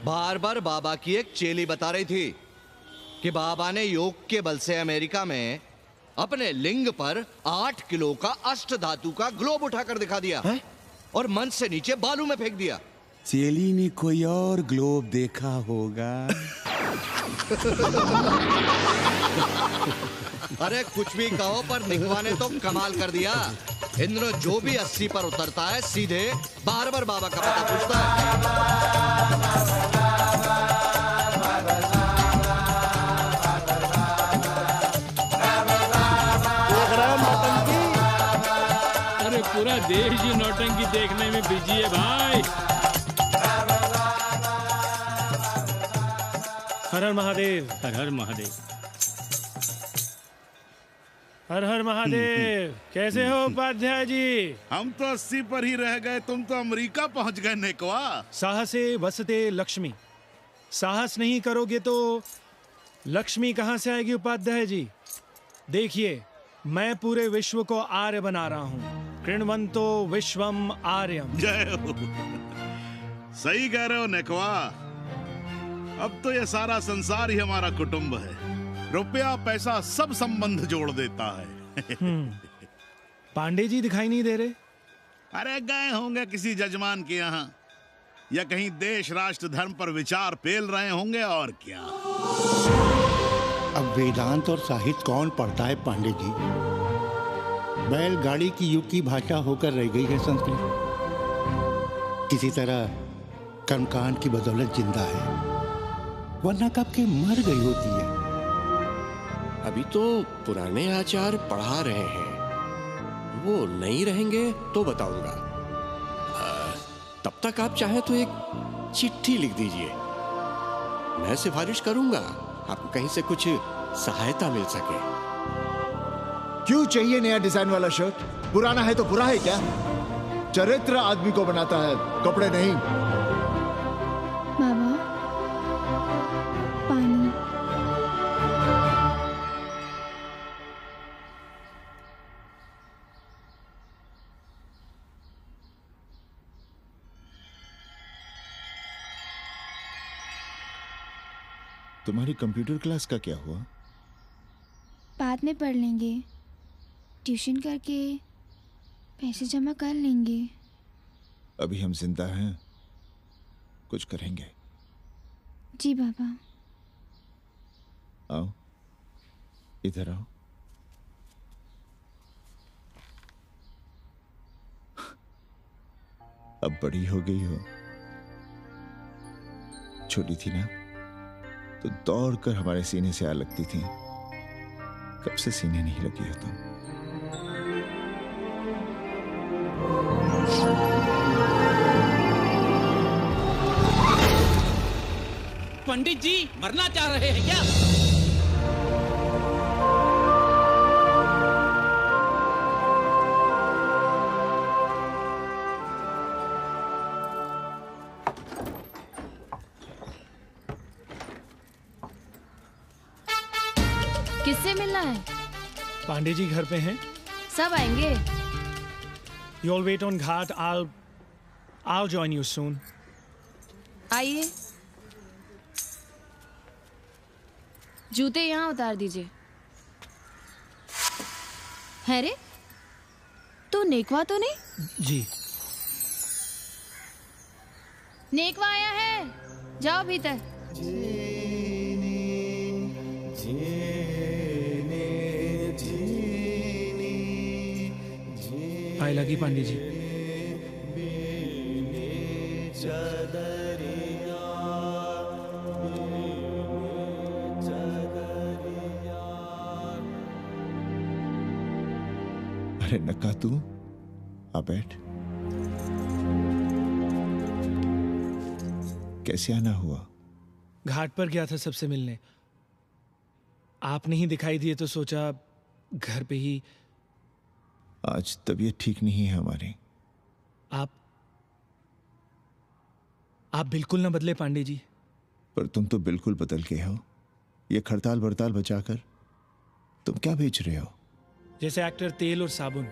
बार बार बाबा की एक चेली बता रही थी कि बाबा ने योग के बल से अमेरिका में अपने लिंग पर 8 किलो का अष्ट धातु का ग्लोब उठाकर दिखा दिया है? और मंच से नीचे बालू में फेंक दिया। चेली ने कोई और ग्लोब देखा होगा। अरे कुछ भी कहो, पर निकवा ने तो कमाल कर दिया। इंद्र जो भी 80 पर उतरता है सीधे बार बार बाबा का पता पूछता है। अरे पूरा देश ही नौटंकी देखने में बिजी है भाई। हर हर महादेव। हर हर महादेव। हर हर महादेव। कैसे हो उपाध्याय जी? हम तो 80 पर ही रह गए, तुम तो अमेरिका पहुंच गए नेकवा। साहसे वसते लक्ष्मी। साहस नहीं करोगे तो लक्ष्मी कहां से आएगी उपाध्याय जी? देखिए, मैं पूरे विश्व को आर्य बना रहा हूं। कृण्वन्तो विश्वम आर्यम। जय हो। सही कह रहे हो नेकवा। अब तो ये सारा संसार ही हमारा कुटुंब है। रुपया पैसा सब संबंध जोड़ देता है। पांडे जी दिखाई नहीं दे रहे? अरे गए होंगे किसी जजमान के यहाँ, या कहीं देश राष्ट्र धर्म पर विचार पेल रहे होंगे, और क्या। अब वेदांत और साहित्य कौन पढ़ता है पांडे जी? बैलगाड़ी की युग की भाषा होकर रह गई है संस्कृत। किसी तरह कर्मकांड की बदौलत जिंदा है, वरना कब के मर गई होती है। अभी तो पुराने आचार पढ़ा रहे हैं, वो नहीं रहेंगे तो बताऊंगा। तब तक आप चाहें तो एक चिट्ठी लिख दीजिए, मैं सिफारिश करूंगा आपको कहीं से कुछ सहायता मिल सके। क्यों चाहिए नया डिजाइन वाला शर्ट? पुराना है तो बुरा है क्या? चरित्र आदमी को बनाता है, कपड़े नहीं। बाबा, पानी। तुम्हारी कंप्यूटर क्लास का क्या हुआ? बाद में पढ़ लेंगे, ट्यूशन करके पैसे जमा कर लेंगे। अभी हम जिंदा हैं, कुछ करेंगे। जी बाबा। आओ, इधर आओ। अब बड़ी हो गई हो, छोटी थी ना तो दौड़कर हमारे सीने से आ लगती थी। कब से सीने नहीं लगी हो तुम? पंडित जी मरना चाह रहे हैं क्या? किससे मिलना है? पांडे जी घर पे हैं। सब आएंगे। You all wait on Ghat. I'll join you soon. आइए। जूते यहाँ उतार दीजिए। है रे, तो नेकवा तो नहीं? जी। नेकवा आया है, जाओ भीतर। आए लगी पांडे जी। अरे नक्का तू आ बैठ। कैसे आना हुआ? घाट पर गया था सबसे मिलने, आप नहीं दिखाई दिए तो सोचा घर पे ही। आज तबीयत ठीक नहीं है हमारी। आप बिल्कुल ना बदले पांडे जी। पर तुम तो बिल्कुल बदल गए हो। ये खड़ताल बड़ताल बचाकर तुम क्या बेच रहे हो? जैसे एक्टर तेल और साबुन,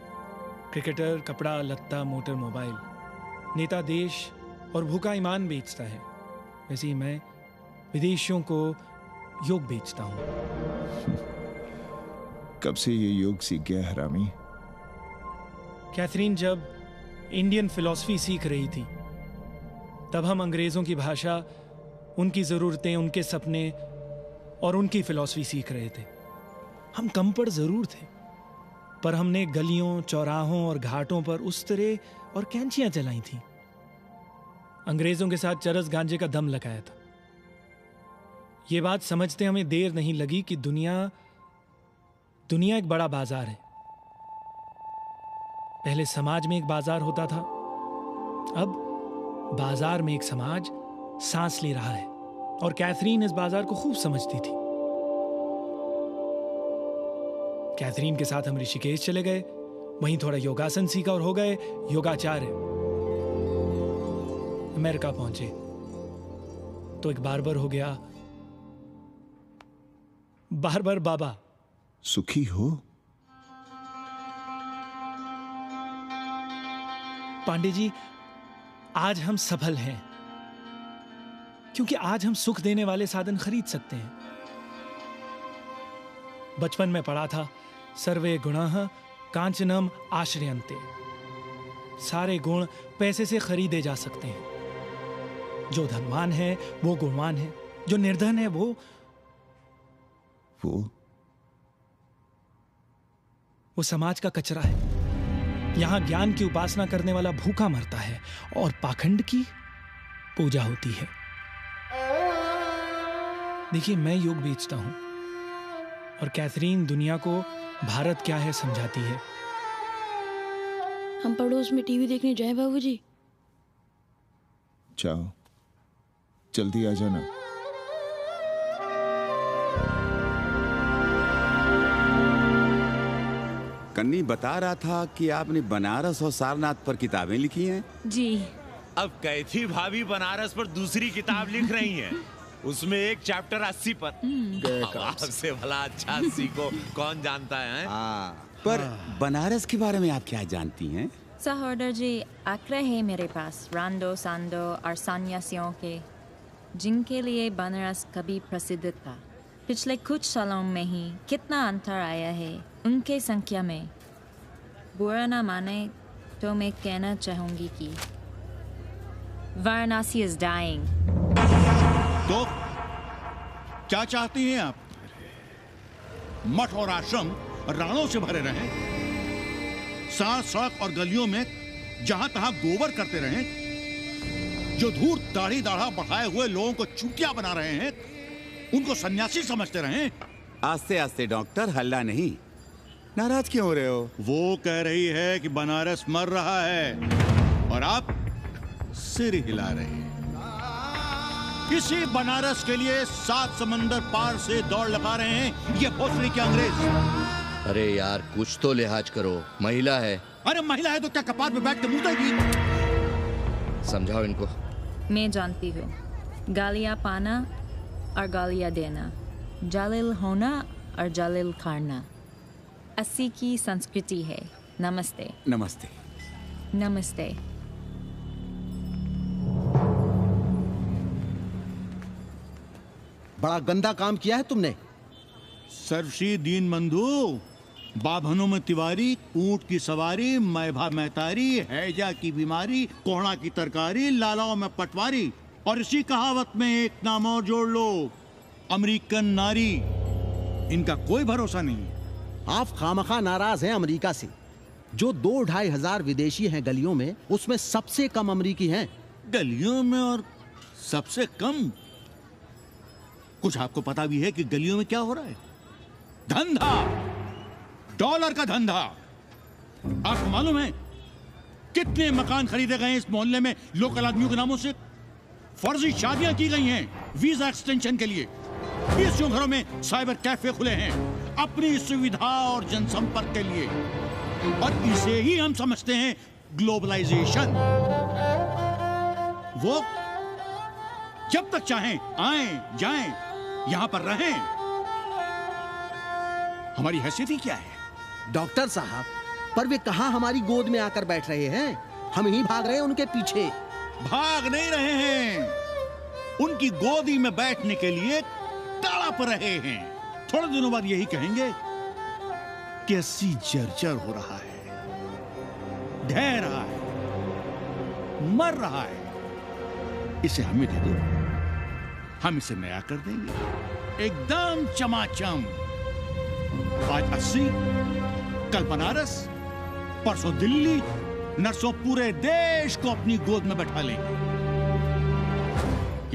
क्रिकेटर कपड़ा लत्ता मोटर मोबाइल, नेता देश और भूखा ईमान बेचता है, वैसे ही मैं विदेशियों को योग बेचता हूं। कब से ये योग सीख गया हरामी? कैथरीन जब इंडियन फिलॉसफी सीख रही थी तब हम अंग्रेजों की भाषा, उनकी जरूरतें, उनके सपने और उनकी फिलॉसफी सीख रहे थे। हम कम पढ़ जरूर थे, पर हमने गलियों, चौराहों और घाटों पर उस्तरे और कैंचियां चलाई थी। अंग्रेजों के साथ चरस गांजे का दम लगाया था। यह बात समझते हमें देर नहीं लगी कि दुनिया एक बड़ा बाजार है। पहले समाज में एक बाजार होता था, अब बाजार में एक समाज सांस ले रहा है, और कैथरीन इस बाजार को खूब समझती थी। कैथरीन के साथ हम ऋषिकेश चले गए, वहीं थोड़ा योगासन सीखा और हो गए योगाचार्य। अमेरिका पहुंचे तो एक बार्बर हो गया, बार्बर बाबा। सुखी हो? पांडे जी, आज हम सफल हैं क्योंकि आज हम सुख देने वाले साधन खरीद सकते हैं। बचपन में पढ़ा था, सर्वे गुणाः कांचनम आश्रयन्ते। सारे गुण पैसे से खरीदे जा सकते हैं। जो धनवान है वो गुणवान है, जो निर्धन है वो समाज का कचरा है। यहां ज्ञान की उपासना करने वाला भूखा मरता है और पाखंड की पूजा होती है। देखिए, मैं योग बेचता हूं और कैथरीन दुनिया को भारत क्या है समझाती है। हम पड़ोस में टीवी देखने जाए बाबूजी? जाओ, जल्दी आ जाना। कन्नी बता रहा था कि आपने बनारस और सारनाथ पर किताबें लिखी हैं। जी। अब कैथी भाभी बनारस पर दूसरी किताब लिख रही हैं। उसमें एक चैप्टर 80 पर। से भला अच्छा 80 को कौन जानता है? पर बनारस के बारे में आप क्या जानती हैं? सहोदर जी, आंकड़े हैं मेरे पास रांडो सांडो और सन्यासियों के, जिनके लिए बनारस कभी प्रसिद्ध था। पिछले कुछ सालों में ही कितना अंतर आया है उनके संख्या में। बुरा ना माने तो मैं कहना चाहूंगी कि वाराणसी इज डाइंग। तो क्या चाहती हैं आप? मठ और आश्रम राणों से भरे रहें, साथ सड़क और गलियों में जहां तहां गोबर करते रहें, जो धूर्त दाढ़ी दाढ़ा बढ़ाए हुए लोगों को चूतिया बना रहे हैं उनको सन्यासी समझते रहें। आस्ते आस्ते डॉक्टर, हल्ला नहीं। नाराज क्यों हो रहे हो? वो कह रही है कि बनारस मर रहा है और आप सिर हिला रहे हैं। इसी बनारस के लिए 7 समंदर पार से दौड़ लगा रहे हैं ये भोसड़ी के अंग्रेज। अरे यार, कुछ तो लिहाज करो, महिला है। अरे महिला है तो क्या कपाट में बैठ के मुतेगी? समझाओ इनको। मैं जानती हूँ, गालियाँ पाना और गालियाँ देना, जालिल होना और जालिल खाना 80 की संस्कृति है। नमस्ते। नमस्ते। नमस्ते। बड़ा गंदा काम किया है तुमने। सर्वश्री दीन बंधु, बाभनों में तिवारी, ऊंट की सवारी, मैभा मैतारी, हैजा की बीमारी, कोहड़ा की तरकारी, लालाओं में पटवारी, और इसी कहावत में एक नाम और जोड़ लो, अमेरिकन नारी। इनका कोई भरोसा नहीं। आप खामखा नाराज हैं अमेरिका से। जो 2-2.5 हजार विदेशी हैं गलियों में, उसमें सबसे कम अमेरिकी हैं। गलियों में और सबसे कम? कुछ आपको पता भी है कि गलियों में क्या हो रहा है? धंधा, डॉलर का धंधा। आपको मालूम है कितने मकान खरीदे गए इस मोहल्ले में लोकल आदमियों के नामों से? फर्जी शादियां की गई हैं वीजा एक्सटेंशन के लिए। 20 घरों में साइबर कैफे खुले हैं अपनी सुविधा और जनसंपर्क के लिए, और इसे ही हम समझते हैं ग्लोबलाइजेशन। वो जब तक चाहें आएं जाएं, यहां पर रहें। हमारी हैसियत ही क्या है? डॉक्टर साहब, पर वे कहां हमारी गोद में आकर बैठ रहे हैं? हम ही भाग रहे हैं उनके पीछे। भाग नहीं रहे हैं, उनकी गोदी में बैठने के लिए तड़प रहे हैं। थोड़े दिनों बाद यही कहेंगे कि अस्सी जर्जर हो रहा है, ढह रहा है, मर रहा है, इसे हमें दे दो, हम इसे नया कर देंगे एकदम चमाचम। आज 80, कल बनारस, परसों दिल्ली, नर्सों पूरे देश को अपनी गोद में बैठा लेंगे।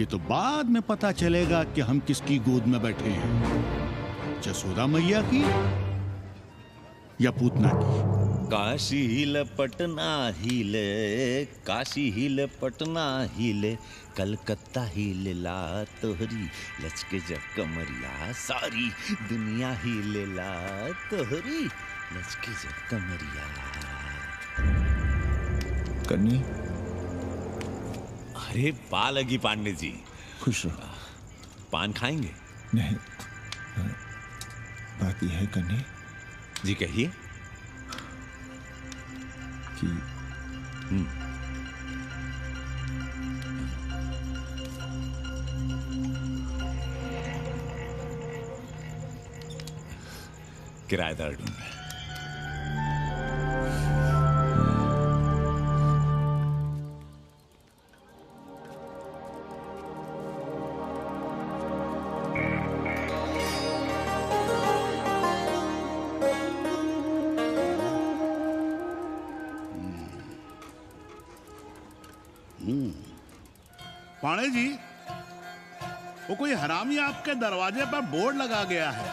ये तो बाद में पता चलेगा कि हम किसकी गोद में बैठे हैं, जसोदा मैया की या पूतना की। काशी हिले पटना हिले, काशी हिले पटना हिले, कलकत्ता हिले ला तोहरी लचके जब कमरिया, सारी दुनिया हिले ला तोहरी लचके जब कमरिया। कन्नी, अरे पा लगी पांडे जी। खुश रहो। पान खाएंगे? नहीं, बात यह है कन्नी जी, कहिए। कि किराएदार ढूंढ रहे। पाणे जी, वो कोई हरामी आपके दरवाजे पर बोर्ड लगा गया है।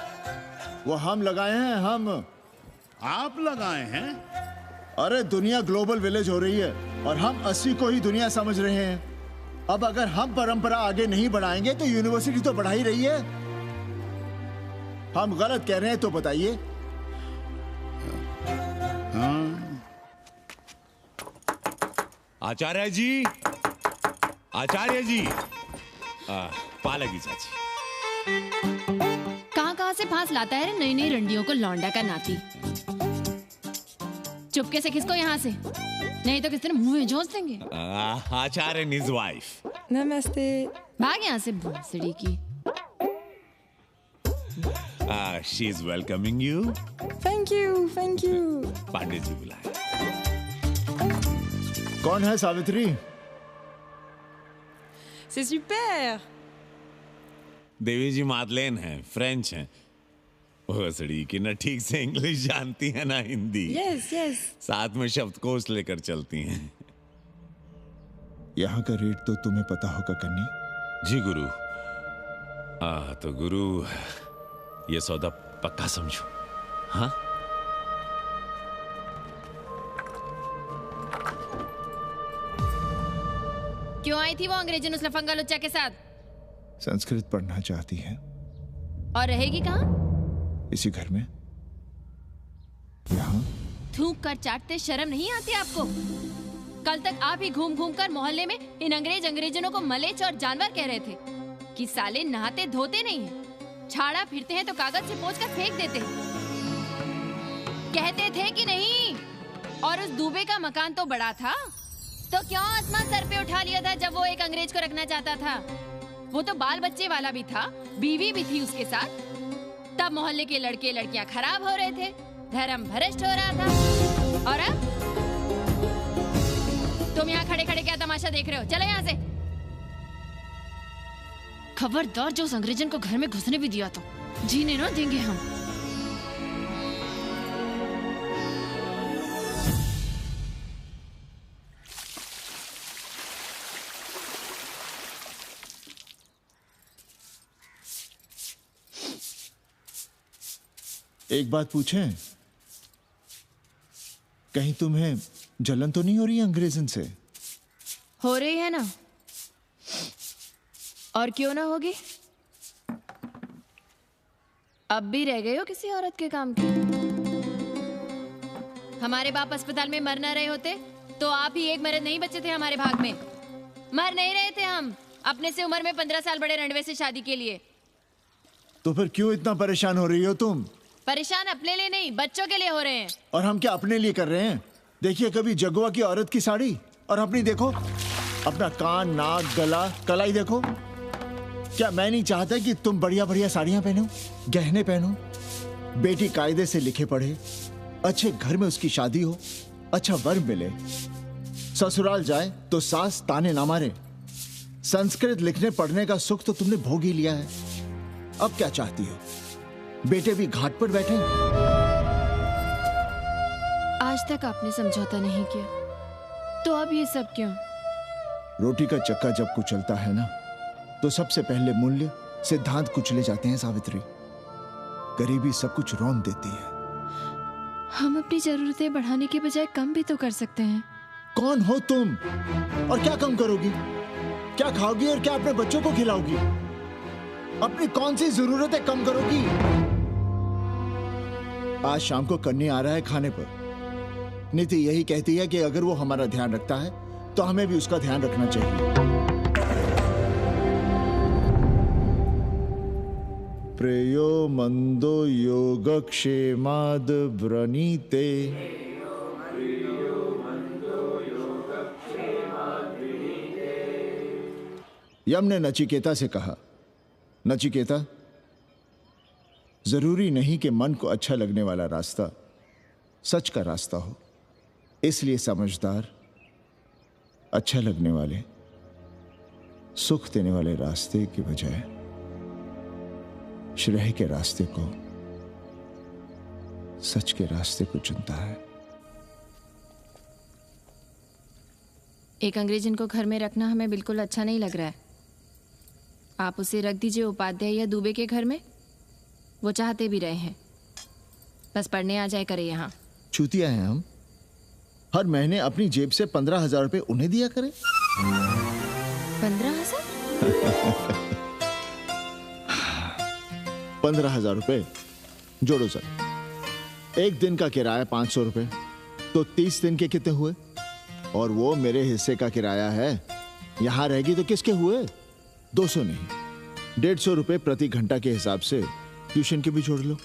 वो हम लगाए हैं, हम। आप लगाए हैं? अरे दुनिया ग्लोबल विलेज हो रही है और हम 80 को ही दुनिया समझ रहे हैं। अब अगर हम परंपरा आगे नहीं बढ़ाएंगे तो यूनिवर्सिटी तो बढ़ा ही रही है। हम गलत कह रहे हैं तो बताइए। आचार्य जी, आचार्य जी, पालकी चाची। कहाँ से फांस लाता है रे नई नई रंडियों को, लौंडा का नाती। चुपके से खिसको यहाँ से, नहीं तो किसी ने मुंह में जोश देंगे। आचार्य and his wife। नमस्ते। भाग यहाँ से भोसड़ी की। She is welcoming you। Thank you, thank you. Pandey ji बुलाए। कौन है सावित्री? C'est super। देवी जी मादलेन हैं, फ्रेंच हैं। भोसड़ी की ना ठीक से इंग्लिश जानती है ना हिंदी। Yes yes. साथ में शब्दकोश लेकर चलती हैं। यहाँ का रेट तो तुम्हें पता होगा कन्नी। जी गुरु। तो गुरु ये सौदा पक्का समझो। हाँ? क्यों आई थी वो अंग्रेजन उस लफंगा लुच्चा के साथ? संस्कृत पढ़ना चाहती है। और रहेगी कहाँ? इसी घर में, यहाँ। थूक कर चाटते शर्म नहीं आती आपको? कल तक आप ही घूम घूम कर मोहल्ले में इन अंग्रेजनों को मलेच और जानवर कह रहे थे कि साले नहाते धोते नहीं हैं, छाड़ा फिरते हैं तो कागज से पोंछ कर फेंक देते हैं। कहते थे कि नहीं? और उस दूबे का मकान तो बड़ा था, तो क्यों आसमान सर पे उठा लिया था जब वो एक अंग्रेज को रखना चाहता था? वो तो बाल बच्चे वाला भी था, बीवी भी थी उसके साथ। तब मोहल्ले के लड़के लड़कियां खराब हो रहे थे, धर्म भ्रष्ट हो रहा था। और अब तुम यहाँ खड़े खड़े क्या तमाशा देख रहे हो? चलो यहाँ से। खबरदार, जो उस अंग्रेजन को घर में घुसने भी दिया तो जीने ना देंगे हम। एक बात पूछें, कहीं तुम्हें जलन तो नहीं हो रही अंग्रेजन से? हो रही है ना, और क्यों ना होगी? अब भी रह गए हो किसी औरत के काम की? हमारे बाप अस्पताल में मर ना रहे होते तो आप ही एक मर्द नहीं बचे थे हमारे भाग में। मर नहीं रहे थे हम अपने से उम्र में 15 साल बड़े रणवे से शादी के लिए। तो फिर क्यों इतना परेशान हो रही हो तुम? परेशान अपने लिए नहीं, बच्चों के लिए हो रहे हैं। और हम क्या अपने लिए कर रहे हैं? देखिए कभी जगुआ की औरत की साड़ी और अपनी देखो, अपना कान, नाक, गला, कलाई देखो। क्या मैं नहीं चाहता कि तुम बढ़िया बढ़िया साड़ियां पहनो, गहने पहनो, बेटी कायदे से लिखे पढ़े, अच्छे घर में उसकी शादी हो, अच्छा वर मिले, ससुराल जाए तो सास ताने ना मारे। संस्कृत लिखने पढ़ने का सुख तो तुमने भोग ही लिया है, अब क्या चाहती हो? बेटे भी घाट पर बैठे। आज तक आपने समझौता नहीं किया, तो अब ये सब क्यों? रोटी का चक्का जब कुचलता है ना, तो सबसे पहले मूल्य सिद्धांत कुचले जाते हैं सावित्री। गरीबी सब कुछ रौंद देती है। हम अपनी जरूरतें बढ़ाने के बजाय कम भी तो कर सकते हैं। कौन हो तुम और क्या कम करोगी? क्या खाओगी और क्या अपने बच्चों को खिलाओगी? अपनी कौन सी जरूरतें कम करोगी? आज शाम को कन्नी आ रहा है खाने पर। नीति यही कहती है कि अगर वो हमारा ध्यान रखता है तो हमें भी उसका ध्यान रखना चाहिए। प्रेयो मंदो योगक्षेमाद व्रणीते। यम ने नचिकेता से कहा, नचिकेता, जरूरी नहीं कि मन को अच्छा लगने वाला रास्ता सच का रास्ता हो। इसलिए समझदार, अच्छा लगने वाले, सुख देने वाले रास्ते के बजाय श्रेय के रास्ते को, सच के रास्ते को चुनता है। एक अंग्रेज इनको घर में रखना हमें बिल्कुल अच्छा नहीं लग रहा है। आप उसे रख दीजिए उपाध्याय या दुबे के घर में, वो चाहते भी रहे हैं। बस पढ़ने आ जाए करे यहाँ। चूतिया हैं हम, हर महीने अपनी जेब से 15,000 रुपए उन्हें दिया करें। 15,000? 15,000 रुपए जोड़ो सर। एक दिन का किराया 500 रुपए, तो 30 दिन के कितने हुए? और वो मेरे हिस्से का किराया है, यहां रहेगी तो किसके हुए? 200 नहीं, 150 रुपए प्रति घंटा के हिसाब से ट्यूशन के भी जोड़ लो,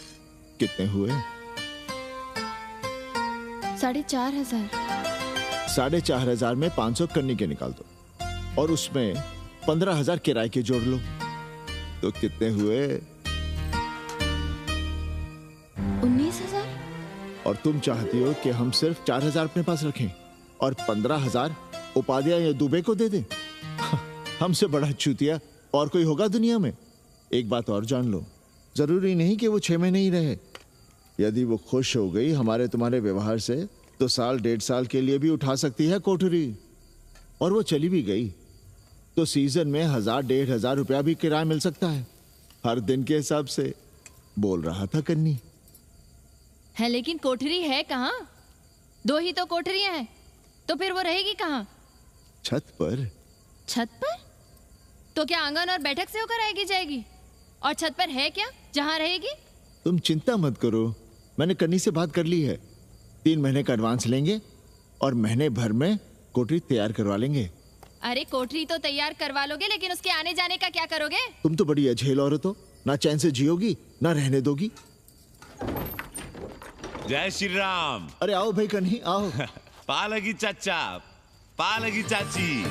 कितने हुए? 4,500। 4,500 में 500 कन्नी के निकाल दो, और उसमें 15,000 किराए के जोड़ लो, तो कितने हुए? 19,000। और तुम चाहती हो कि हम सिर्फ 4,000 अपने पास रखें और 15,000 उपाध्याय या दुबे को दे दें? हमसे बड़ा चूतिया और कोई होगा दुनिया में? एक बात और जान लो, जरूरी नहीं कि वो 6 महीने ही रहे। यदि वो खुश हो गई हमारे तुम्हारे व्यवहार से, तो 1.5 साल के लिए भी उठा सकती है कोठरी। और वो चली भी गई तो सीजन में 1,000-1,500 रुपया भी किराया मिल सकता है, हर दिन के हिसाब से। बोल रहा था कन्नी। है लेकिन कोठरी है कहाँ? 2 ही तो कोठरियां हैं, तो फिर वो रहेगी कहाँ? छत पर। छत पर? तो क्या आंगन और बैठक से होकर आएगी जाएगी? और छत पर है क्या जहाँ रहेगी? तुम चिंता मत करो, मैंने कन्नी से बात कर ली है। 3 महीने का एडवांस लेंगे और महीने भर में कोठरी तैयार करवा लेंगे। अरे कोठरी तो तैयार करवा लोगे, लेकिन उसके आने जाने का क्या करोगे? तुम तो बड़ी अझेल औरत हो, ना चैन से जियोगी ना रहने दोगी। जय श्री राम। अरे आओ भाई कन्ही आओ। पालगी चाचा, पालगी चाची।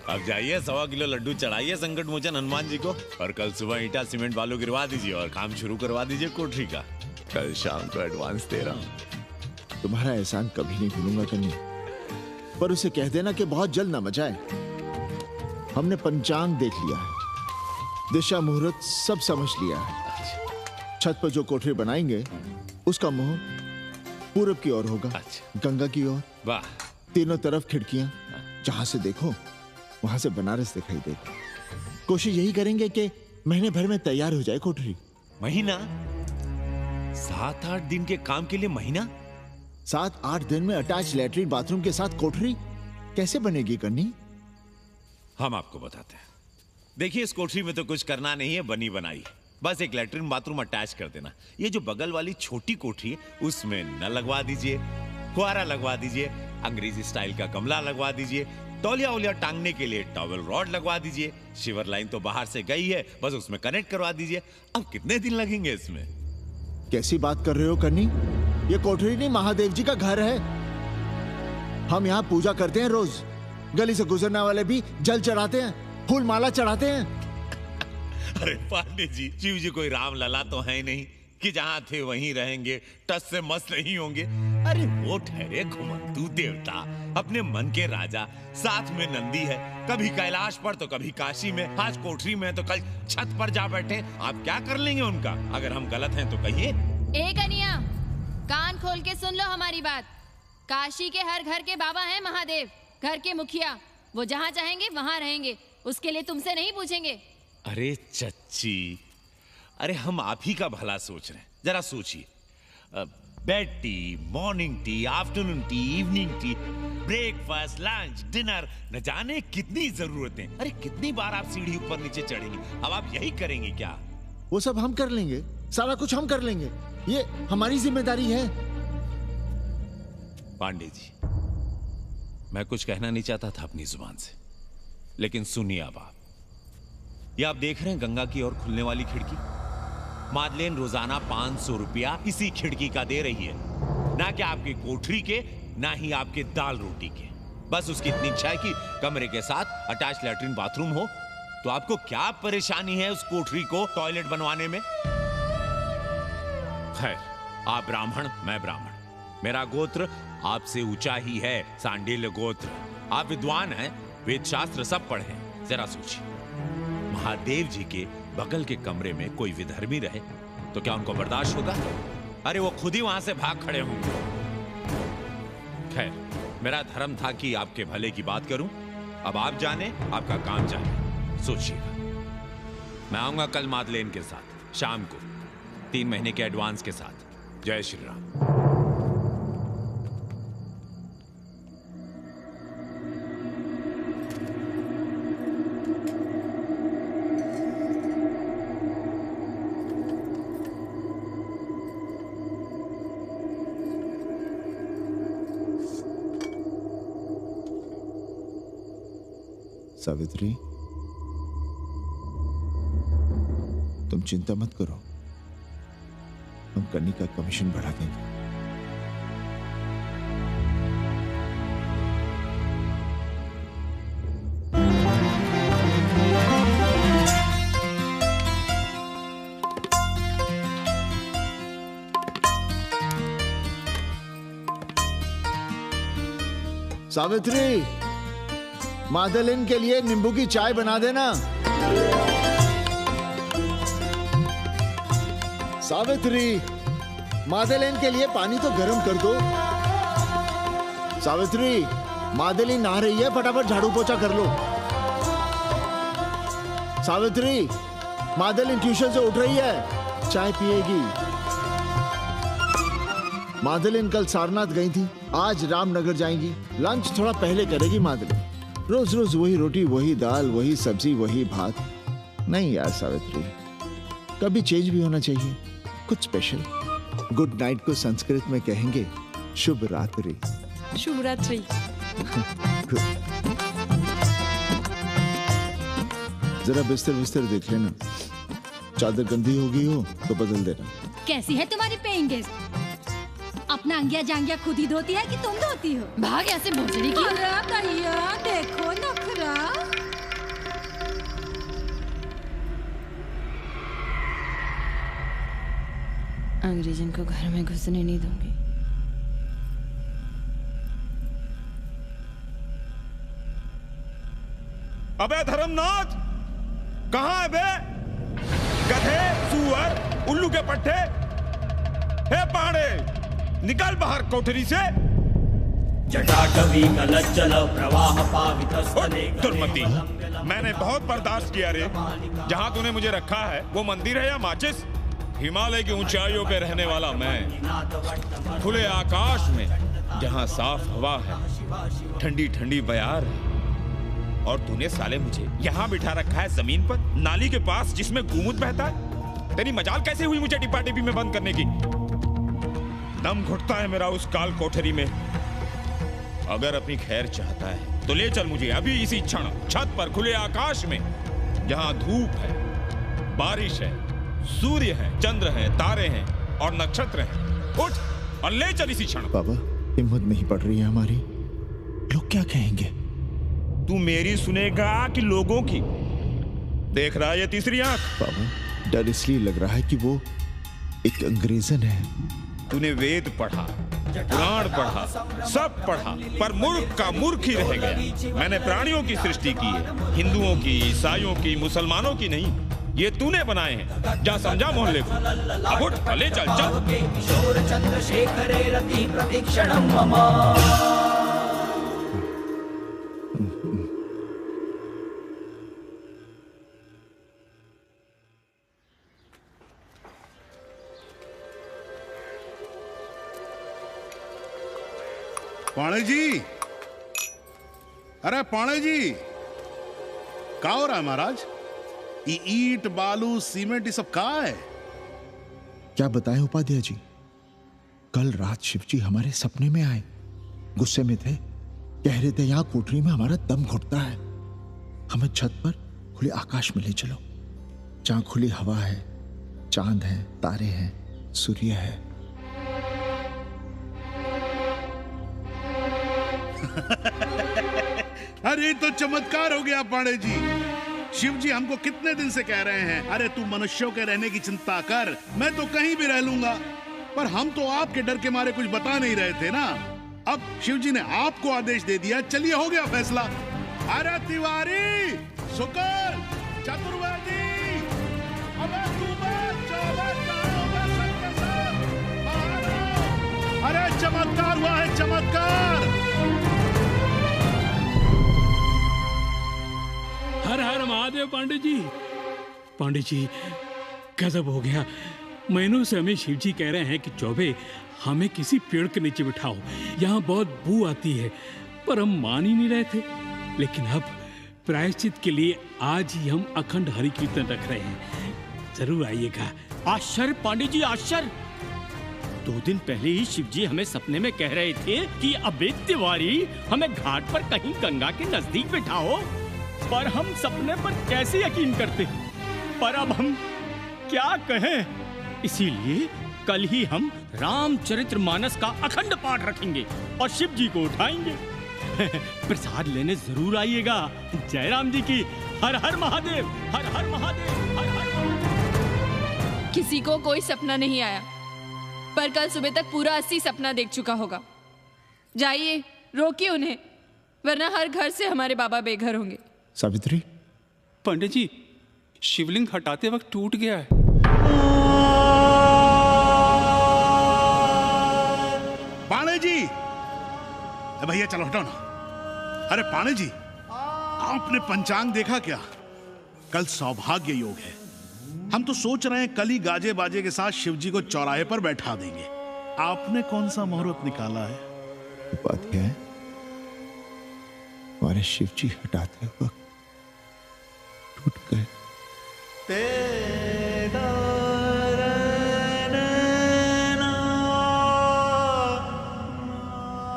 अब जाइए 1.25 किलो लड्डू चढ़ाइए संकट मोचन हनुमान जी को, और कल सुबह ईटा सीमेंट बालू गिरवा दीजिए और काम शुरू करवा दीजिए कोठरी का। कल शाम को एडवांस दे रहा हूं। तुम्हारा एहसान कभी नहीं भूलूंगा कन्नी, पर उसे कह देना कि बहुत जल्द ना मचाए। हमने पंचांग देख लिया है, दिशा मुहूर्त सब समझ लिया है। छत पर जो कोठरी बनाएंगे उसका मुंह पूरब की ओर होगा, गंगा की ओर। वाह। तीनों तरफ खिड़कियां, जहां से देखो वहां से बनारस दिखाई देगा। कोशिश यही करेंगे कि महीने भर में तैयार हो जाए कोठरी। महीना? 7-8 दिन के काम के लिए महीना? 7-8 दिन में अटैच लैट्रिन बाथरूम के साथ कोठरी कैसे बनेगी कन्नी? हम आपको बताते हैं। देखिए, इस कोठरी में तो कुछ करना नहीं है, बनी बनाई। बस एक लैट्रिन बाथरूम अटैच कर देना। ये जो बगल वाली छोटी कोठरी है उसमें नल लगवा दीजिए, फुहारा लगवा दीजिए, अंग्रेजी स्टाइल का गमला लगवा दीजिए, तौलिया उलिया टांगने के लिए टॉवल रॉड लगवा दीजिए। शिवर लाइन तो बाहर से गई है, बस उसमें कनेक्ट करवा दीजिए। अब कितने दिन लगेंगे इसमें? कैसी बात कर रहे हो कन्नी? ये कोठरी नहीं, महादेव जी का घर है। हम यहाँ पूजा करते हैं रोज। गली से गुजरने वाले भी जल चढ़ाते हैं, फूल माला चढ़ाते हैं। अरे पांडे जी, शिव जी कोई राम लला तो है नहीं कि जहां थे वहीं रहेंगे, टस से मस्त नहीं होंगे। अरे वो ठहरे घुमंतू देवता, अपने मन के राजा, साथ में नंदी है, कभी कैलाश पर तो कभी काशी में, आज कोठरी में तो कल छत पर जा बैठे। आप क्या कर लेंगे उनका? अगर हम गलत हैं तो कहिए। ए कन्या, कान खोल के सुन लो हमारी बात। काशी के हर घर के बाबा हैं महादेव, घर के मुखिया। वो जहाँ चाहेंगे वहाँ रहेंगे, उसके लिए तुमसे नहीं पूछेंगे। अरे चच्ची, अरे हम आप ही का भला सोच रहे हैं, जरा सोचिए। Bed tea, morning tea, afternoon T, evening tea, breakfast, lunch, dinner, न जाने कितनी जरूरतें। अरे कितनी बार आप सीढ़ी ऊपर नीचे चढ़ेंगे? अब आप यही करेंगे क्या? वो सब हम कर लेंगे, सारा कुछ हम कर लेंगे, ये हमारी जिम्मेदारी है। पांडे जी, मैं कुछ कहना नहीं चाहता था अपनी जुबान से, लेकिन सुनिए अब आप। ये आप देख रहे हैं गंगा की ओर खुलने वाली खिड़की? मादलेन रोजाना 500 रुपया इसी खिड़की का दे रही है, ना कि आपकी कोठरी के, ना ही आपके दाल रोटी के। बस उसकी इतनी इच्छा है कि कमरे के साथ अटैच लैट्रिन बाथरूम हो। तो आपको क्या परेशानी है उस कोठरी को टॉयलेट बनवाने में? खैर, आप ब्राह्मण, मैं ब्राह्मण, मेरा गोत्र आपसे ऊंचा ही है, सांडिल्य गोत्र। आप विद्वान हैं, वेद शास्त्र सब पढ़े हैं। जरा सोचिए, महादेव जी के बगल के कमरे में कोई विधर्मी रहे तो क्या उनको बर्दाश्त होगा? अरे वो खुद ही वहां से भाग खड़े होंगे। खैर, मेरा धर्म था कि आपके भले की बात करूं। अब आप जाने, आपका काम जाने, सोचिएगा। मैं आऊंगा कल मादलेन के साथ शाम को 3 महीने के एडवांस के साथ। जय श्री राम। सावित्री, तुम चिंता मत करो, हम कन्नी का कमीशन बढ़ा देंगे। सावित्री, मादलिन के लिए नींबू की चाय बना देना। सावित्री, मादलिन के लिए पानी तो गर्म कर दो। सावित्री, मादलिन नहा रही है, फटाफट झाड़ू पोछा कर लो। सावित्री, मादलिन ट्यूशन से उठ रही है, चाय पिएगी। मादलिन कल सारनाथ गई थी, आज रामनगर जाएंगी। लंच थोड़ा पहले करेगी मादलिन। रोज रोज वही रोटी, वही दाल, वही सब्जी, वही भात। नहीं यार सावित्री, कभी चेंज भी होना चाहिए, कुछ स्पेशल। गुड नाइट को संस्कृत में कहेंगे शुभ रात्रि। शुभ रात्रि। जरा बिस्तर बिस्तर देख लेना, चादर गंदी हो गई हो तो बदल देना। कैसी है तुम्हारी पेइंग गेस्ट? अपना अंगिया जांगिया खुद ही धोती है कि तुम धोती हो? भाग ऐसे भोसड़ी की। दैया, देखो नखरा। अंग्रेजन को घर में घुसने नहीं दूंगी। अबे धर्मनाथ, कहाँ है बे? गधे, सुअर, उल्लू के पट्टे। हे पाड़े, निकल बाहर कोठरी से। जटाटवी कलज्जल प्रवाह पावितस्तने। दुर्मति, मैंने बहुत बर्दाश्त किया रे। जहाँ तूने मुझे रखा है वो मंदिर है या माचिस? हिमालय की ऊंचाइयों पे रहने वाला मैं, खुले आकाश में जहाँ साफ हवा है, ठंडी ठंडी बयार है, और तूने साले मुझे यहाँ बिठा रखा है जमीन पर, नाली के पास जिसमें गोमूत्र बहता है। तेरी मजाल कैसे हुई मुझे डिब्बा डिब्बी में बंद करने की? दम घुटता है मेरा उस काल कोठरी में। अगर अपनी खैर चाहता है तो ले चल मुझे अभी इसी क्षण छत पर खुले आकाश में, जहां धूप है, बारिश है, सूर्य है, चंद्र है, तारे हैं और नक्षत्र हैं। उठ और ले चल इसी क्षण। बाबा, हिम्मत नहीं पड़ रही है हमारी, लोग क्या कहेंगे? तू मेरी सुनेगा कि लोगों की? देख रहा है ये तीसरी आंख? बाबा, डर इसलिए लग रहा है कि वो एक अंग्रेजन है। तूने वेद पढ़ा, पुराण पढ़ा, सब पढ़ा, पर मूर्ख का मूर्ख ही रह गया। मैंने प्राणियों की सृष्टि की है, हिंदुओं की, ईसाइयों की, मुसलमानों की नहीं। ये तूने बनाए हैं। जा समझा मोहल्ले को। अब उठ, ले चल चल। पाणे जी, अरे पाणे जी, क्या हो रहा है महाराज? ये ईंट, बालू, सीमेंट, ये सब कहाँ है? क्या बताएं उपाध्याय जी, कल रात शिवजी हमारे सपने में आए, गुस्से में थे, कह रहे थे यहाँ कोठरी में हमारा दम घुटता है, हमें छत पर खुले आकाश में ले चलो, जहां खुली हवा है, चांद है, तारे हैं, सूर्य है। अरे तो चमत्कार हो गया पांडे जी। शिव जी हमको कितने दिन से कह रहे हैं, अरे तू मनुष्यों के रहने की चिंता कर, मैं तो कहीं भी रह लूंगा। पर हम तो आपके डर के मारे कुछ बता नहीं रहे थे ना। अब शिव जी ने आपको आदेश दे दिया, चलिए हो गया फैसला। अरे तिवारी, शुक्ल, चतुर्वेदी, अबे तू महादेव पांडे जी। पांडे जी गजब हो गया। महीनों से हमें शिव जी कह रहे हैं कि चौबे हमें किसी पेड़ के नीचे बिठाओ, यहाँ बहुत बू आती है, पर हम मान ही नहीं रहे थे। लेकिन अब प्रायश्चित के लिए आज ही हम अखंड हरि कीर्तन रख रहे हैं, जरूर आइएगा। आश्चर्य पांडे जी आश्चर्य। 2 दिन पहले ही शिव जी हमें सपने में कह रहे थे कि अबे तिवारी हमें घाट पर कहीं गंगा के नजदीक बिठाओ, पर हम सपने पर कैसे यकीन करते। पर अब हम क्या कहें, इसीलिए कल ही हम रामचरितमानस का अखंड पाठ रखेंगे और शिव जी को उठाएंगे। प्रसाद लेने जरूर आइएगा। जय राम जी की। हर हर महादेव, हर हर महादेव, हर हर महादेव। किसी को कोई सपना नहीं आया, पर कल सुबह तक पूरा 80 सपना देख चुका होगा। जाइए रोकिए उन्हें, वरना हर घर से हमारे बाबा बेघर होंगे। सावित्री। पंडित जी, शिवलिंग हटाते वक्त टूट गया है। पाणे जी, भैया चलो हटो ना। अरे पाणे जी, आपने पंचांग देखा क्या? कल सौभाग्य योग है। हम तो सोच रहे हैं कल ही गाजे बाजे के साथ शिव जी को चौराहे पर बैठा देंगे। आपने कौन सा मुहूर्त निकाला है? बात यह है, हमारे शिव जी हटाते वक्त टूट गए।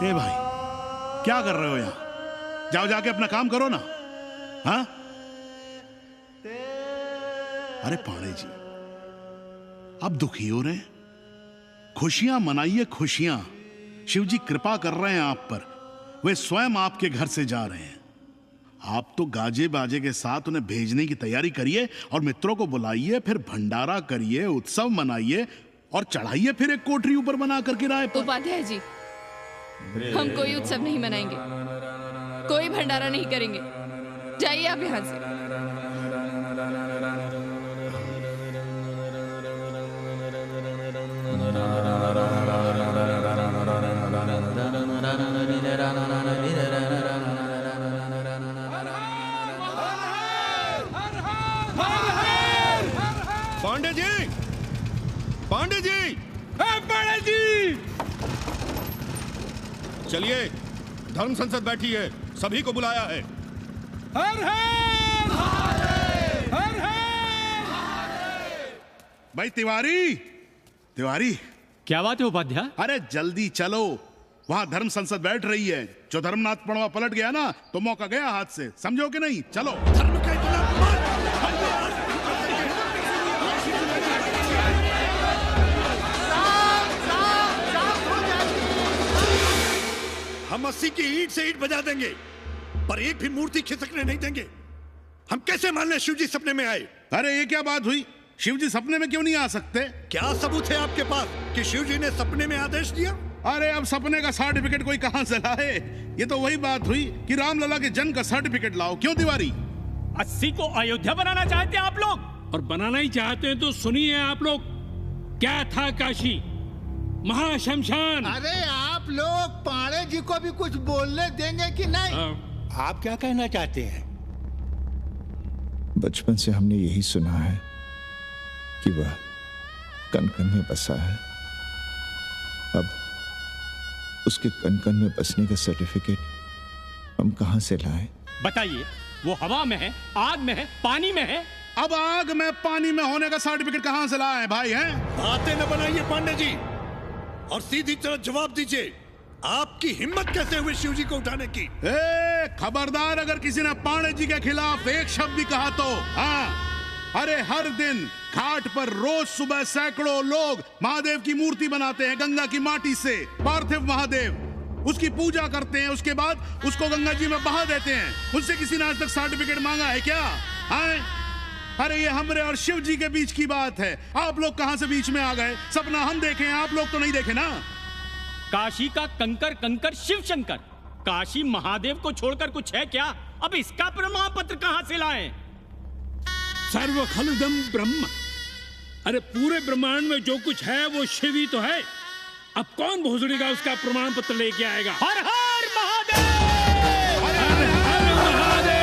ए भाई, क्या कर रहे हो यहाँ? जाओ जाके अपना काम करो ना। हाँ? अरे पाणे जी, आप दुखी हो रहे हैं? खुशियां मनाइए, खुशियां। शिव जी कृपा कर रहे हैं आप पर। वे स्वयं आपके घर से जा रहे हैं। आप तो गाजे बाजे के साथ उन्हें भेजने की तैयारी करिए और मित्रों को बुलाइए, फिर भंडारा करिए, उत्सव मनाइए और चढ़ाइए फिर एक कोठरी ऊपर बना कर किराए पर। उपाध्याय जी, हम कोई उत्सव नहीं मनाएंगे, कोई भंडारा नहीं करेंगे। जाइए आप यहाँ से। पांडे जी, पांडे जी, पांडे जी, चलिए, धर्म संसद बैठी है, सभी को बुलाया है। हर हर हर हर। भाई तिवारी, तिवारी, क्या बात है उपाध्याय? अरे जल्दी चलो, वहां धर्म संसद बैठ रही है। जो धर्मनाथ पड़वा पलट गया ना, तो मौका गया हाथ से, समझो कि नहीं? चलो। धर्म का हम 80 की ईंट से ईंट बजा देंगे, पर एक भी मूर्ति खिसकने नहीं देंगे। हम कैसे मान लें शिव जी सपने में आए? अरे ये क्या बात हुई? शिव जी सपने में क्यों नहीं आ सकते? क्या सबूत है आपके पास कि शिव जी ने सपने में आदेश दिया? अरे अब सपने का सर्टिफिकेट कोई कहां से लाए? ये तो वही बात हुई कि रामलला के जन्म का सर्टिफिकेट लाओ। क्यों तिवारी? 80 को अयोध्या बनाना चाहते हैं आप लोग? और बनाना ही चाहते हैं तो सुनिए आप लोग, क्या था काशी महाशमशान। अरे आप लोग पाणे जी को भी कुछ बोलने देंगे कि नहीं? आप क्या कहना चाहते हैं? बचपन से हमने यही सुना है कि वह कण कण में बसा है। अब उसके कण कण में बसने का सर्टिफिकेट हम कहां से लाएं? बताइए, वो हवा में है, आग में है, पानी में है? अब आग में पानी में होने का सर्टिफिकेट कहां से लाए भाई? हैं? बातें न बनाइए पांडे जी, और सीधी तरह जवाब दीजिए, आपकी हिम्मत कैसे हुई शिव जी को उठाने की? खबरदार, अगर किसी ने पांडे जी के खिलाफ एक शब्द भी कहा तो। हाँ, अरे हर दिन घाट पर रोज सुबह सैकड़ों लोग महादेव की मूर्ति बनाते हैं गंगा की माटी से, पार्थिव महादेव। उसकी पूजा करते हैं, उसके बाद उसको गंगा जी में बहा देते हैं। उनसे किसी ने आज तक सर्टिफिकेट मांगा है क्या? अरे ये हमरे और शिव जी के बीच की बात है। आप लोग कहां से बीच में आ गए? सपना हम देखे हैं, आप लोग तो नहीं देखे ना। काशी का कंकर कंकर शिव शंकर, काशी महादेव को छोड़कर कुछ है क्या? अब इसका प्रमाण पत्र कहां से लाएं? सर्व खलुदम ब्रह्म। अरे पूरे ब्रह्मांड में जो कुछ है वो शिव ही तो है। अब कौन भोसड़ी का उसका प्रमाण पत्र लेके आएगा? हर हर महादेव, हर हर महादेव।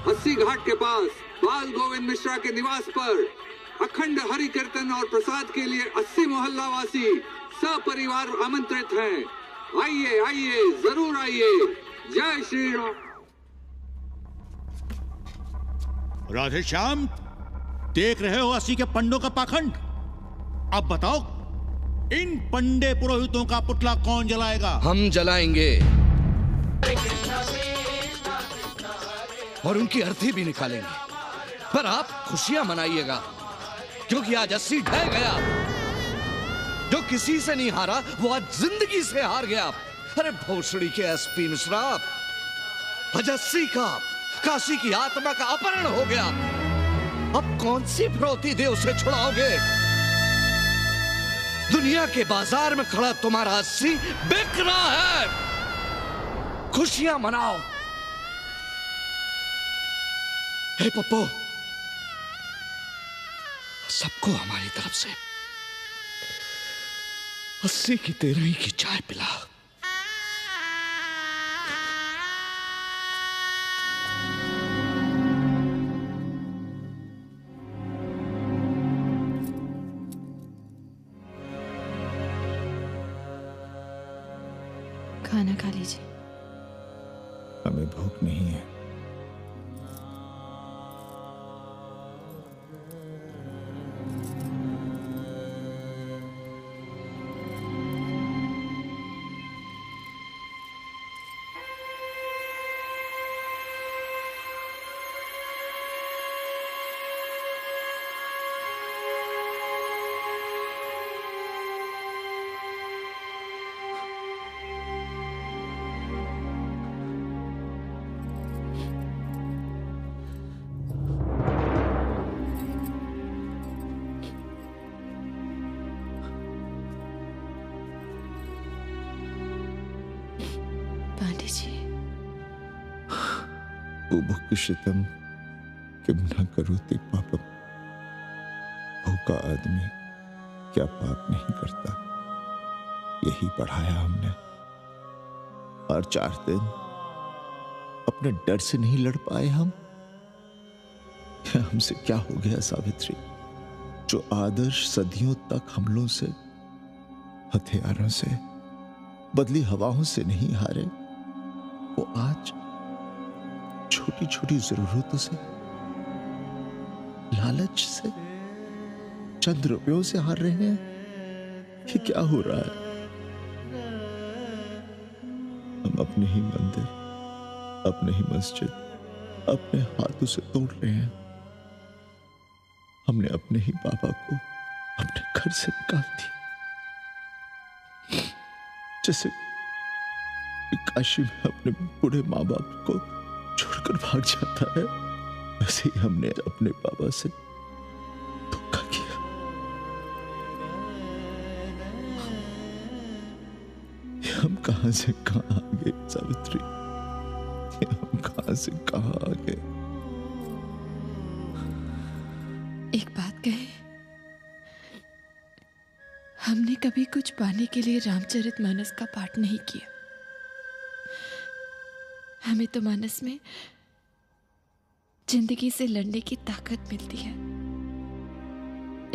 अस्सी घाट के पास बाल गोविंद मिश्रा के निवास पर अखंड हरि कीर्तन और प्रसाद के लिए 80 मोहल्ला वासी सपरिवार आमंत्रित हैं। आइए आइए, जरूर आइए। जय श्री राम। राधे श्याम, देख रहे हो 80 के पंडों का पाखंड। अब बताओ, इन पंडे पुरोहितों का पुतला कौन जलाएगा? हम जलाएंगे और उनकी अर्थी भी निकालेंगे। पर आप खुशियां मनाइएगा, क्योंकि आज 80 ढह गया। जो किसी से नहीं हारा, वो आज जिंदगी से हार गया। अरे भोसड़ी के एसपी मिश्रा, आज 80 का काशी की आत्मा का अपहरण हो गया। अब कौन सी फिरौती दे उसे छुड़ाओगे? दुनिया के बाजार में खड़ा तुम्हारा 80 बिक रहा है। खुशियां मनाओ। हे पप्पू, सबको हमारी तरफ से 80 की 13 की चाय पिला। खाना खा लीजिए। हमें भूख नहीं है। बुभुक्षितम किम न करोति पापम। भूखा आदमी क्या पाप नहीं करता, यही पढ़ाया हमने। और 4 दिन अपने डर से नहीं लड़ पाए हम। हमसे क्या हो गया सावित्री? जो आदर्श सदियों तक हमलों से, हथियारों से, बदली हवाओं से नहीं हारे, वो आज छोटी छोटी जरूरतों से, लालच से, चंद रुपयों से हार रहे हैं। ये क्या हो रहा है? हम अपने ही मंदिर, अपने ही मस्जिद अपने हाथों से तोड़ रहे हैं। हमने अपने ही बाबा को अपने घर से निकाल दिया। जैसे काशी में अपने बूढ़े माँ बाप को छोड़कर भाग जाता है, वैसे ही हमने अपने बाबा से धोखा किया। हम कहां से कहां आ गए सावित्री? हम कहां से कहां आ गए? एक बात कहे, हमने कभी कुछ पाने के लिए रामचरितमानस का पाठ नहीं किया। हमें तो मानस में जिंदगी से लड़ने की ताकत मिलती है,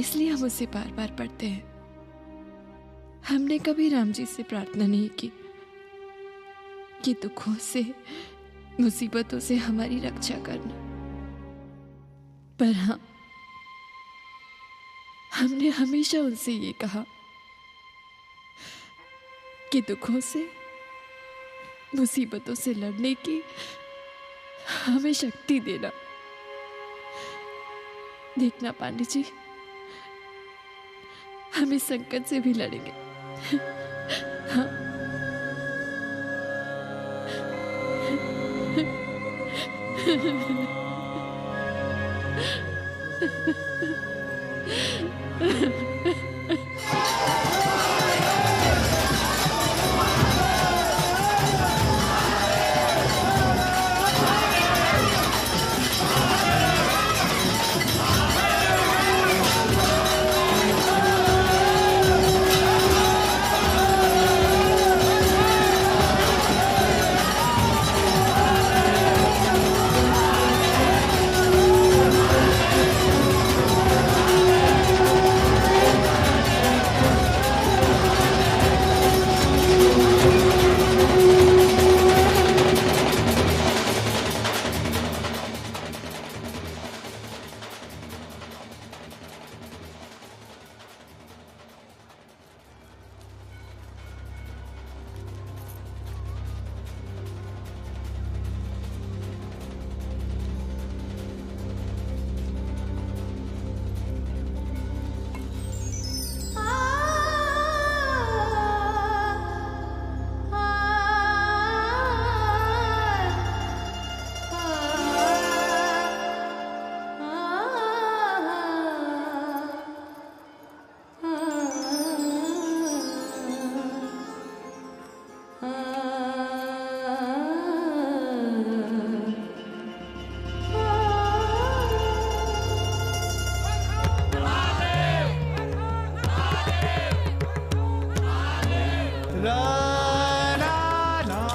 इसलिए हम उसे बार बार पढ़ते हैं। हमने कभी राम जी से प्रार्थना नहीं की कि दुखों से, मुसीबतों से हमारी रक्षा करना। पर हाँ, हमने हमेशा उनसे ये कहा कि दुखों से, मुसीबतों से लड़ने की हमें शक्ति देना। देखना पांडे जी, हम इस संकट से भी लड़ेंगे। हाँ।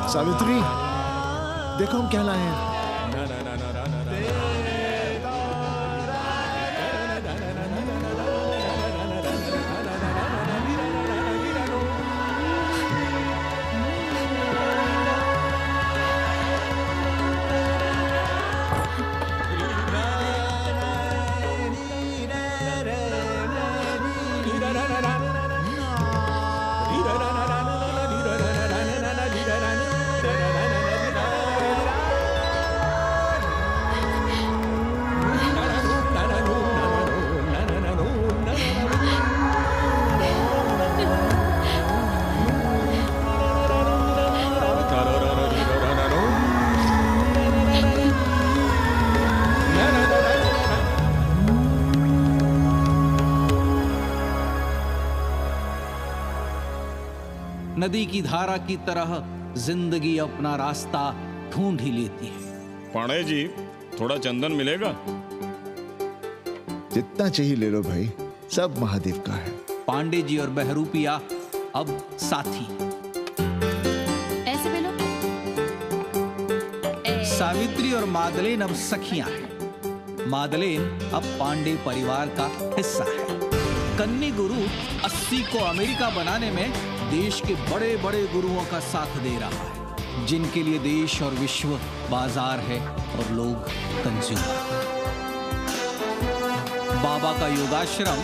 सावित्री, देखो हम क्या लाए हैं। नदी की धारा की तरह जिंदगी अपना रास्ता ढूंढ ही लेती है। पांडे जी, थोड़ा चंदन मिलेगा? जितना चाहिए ले लो भाई, सब महादेव का है। पांडे जी और बहरूपिया अब साथी। ऐसे मिलो। सावित्री और मादलेन अब सखियां हैं। मादलेन अब पांडे परिवार का हिस्सा है। कन्नी गुरु 80 को अमेरिका बनाने में देश के बड़े बड़े गुरुओं का साथ दे रहा है, जिनके लिए देश और विश्व बाजार है और लोग कंज्यूमर। बाबा का योगाश्रम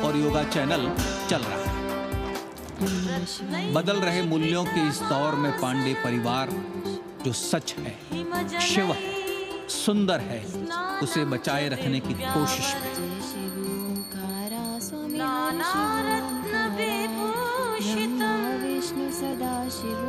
और योगा चैनल चल रहा है। बदल रहे मूल्यों के इस दौर में पांडे परिवार जो सच है, शिव है, सुंदर है, उसे बचाए रखने की कोशिश में। विष्णु सदा शिव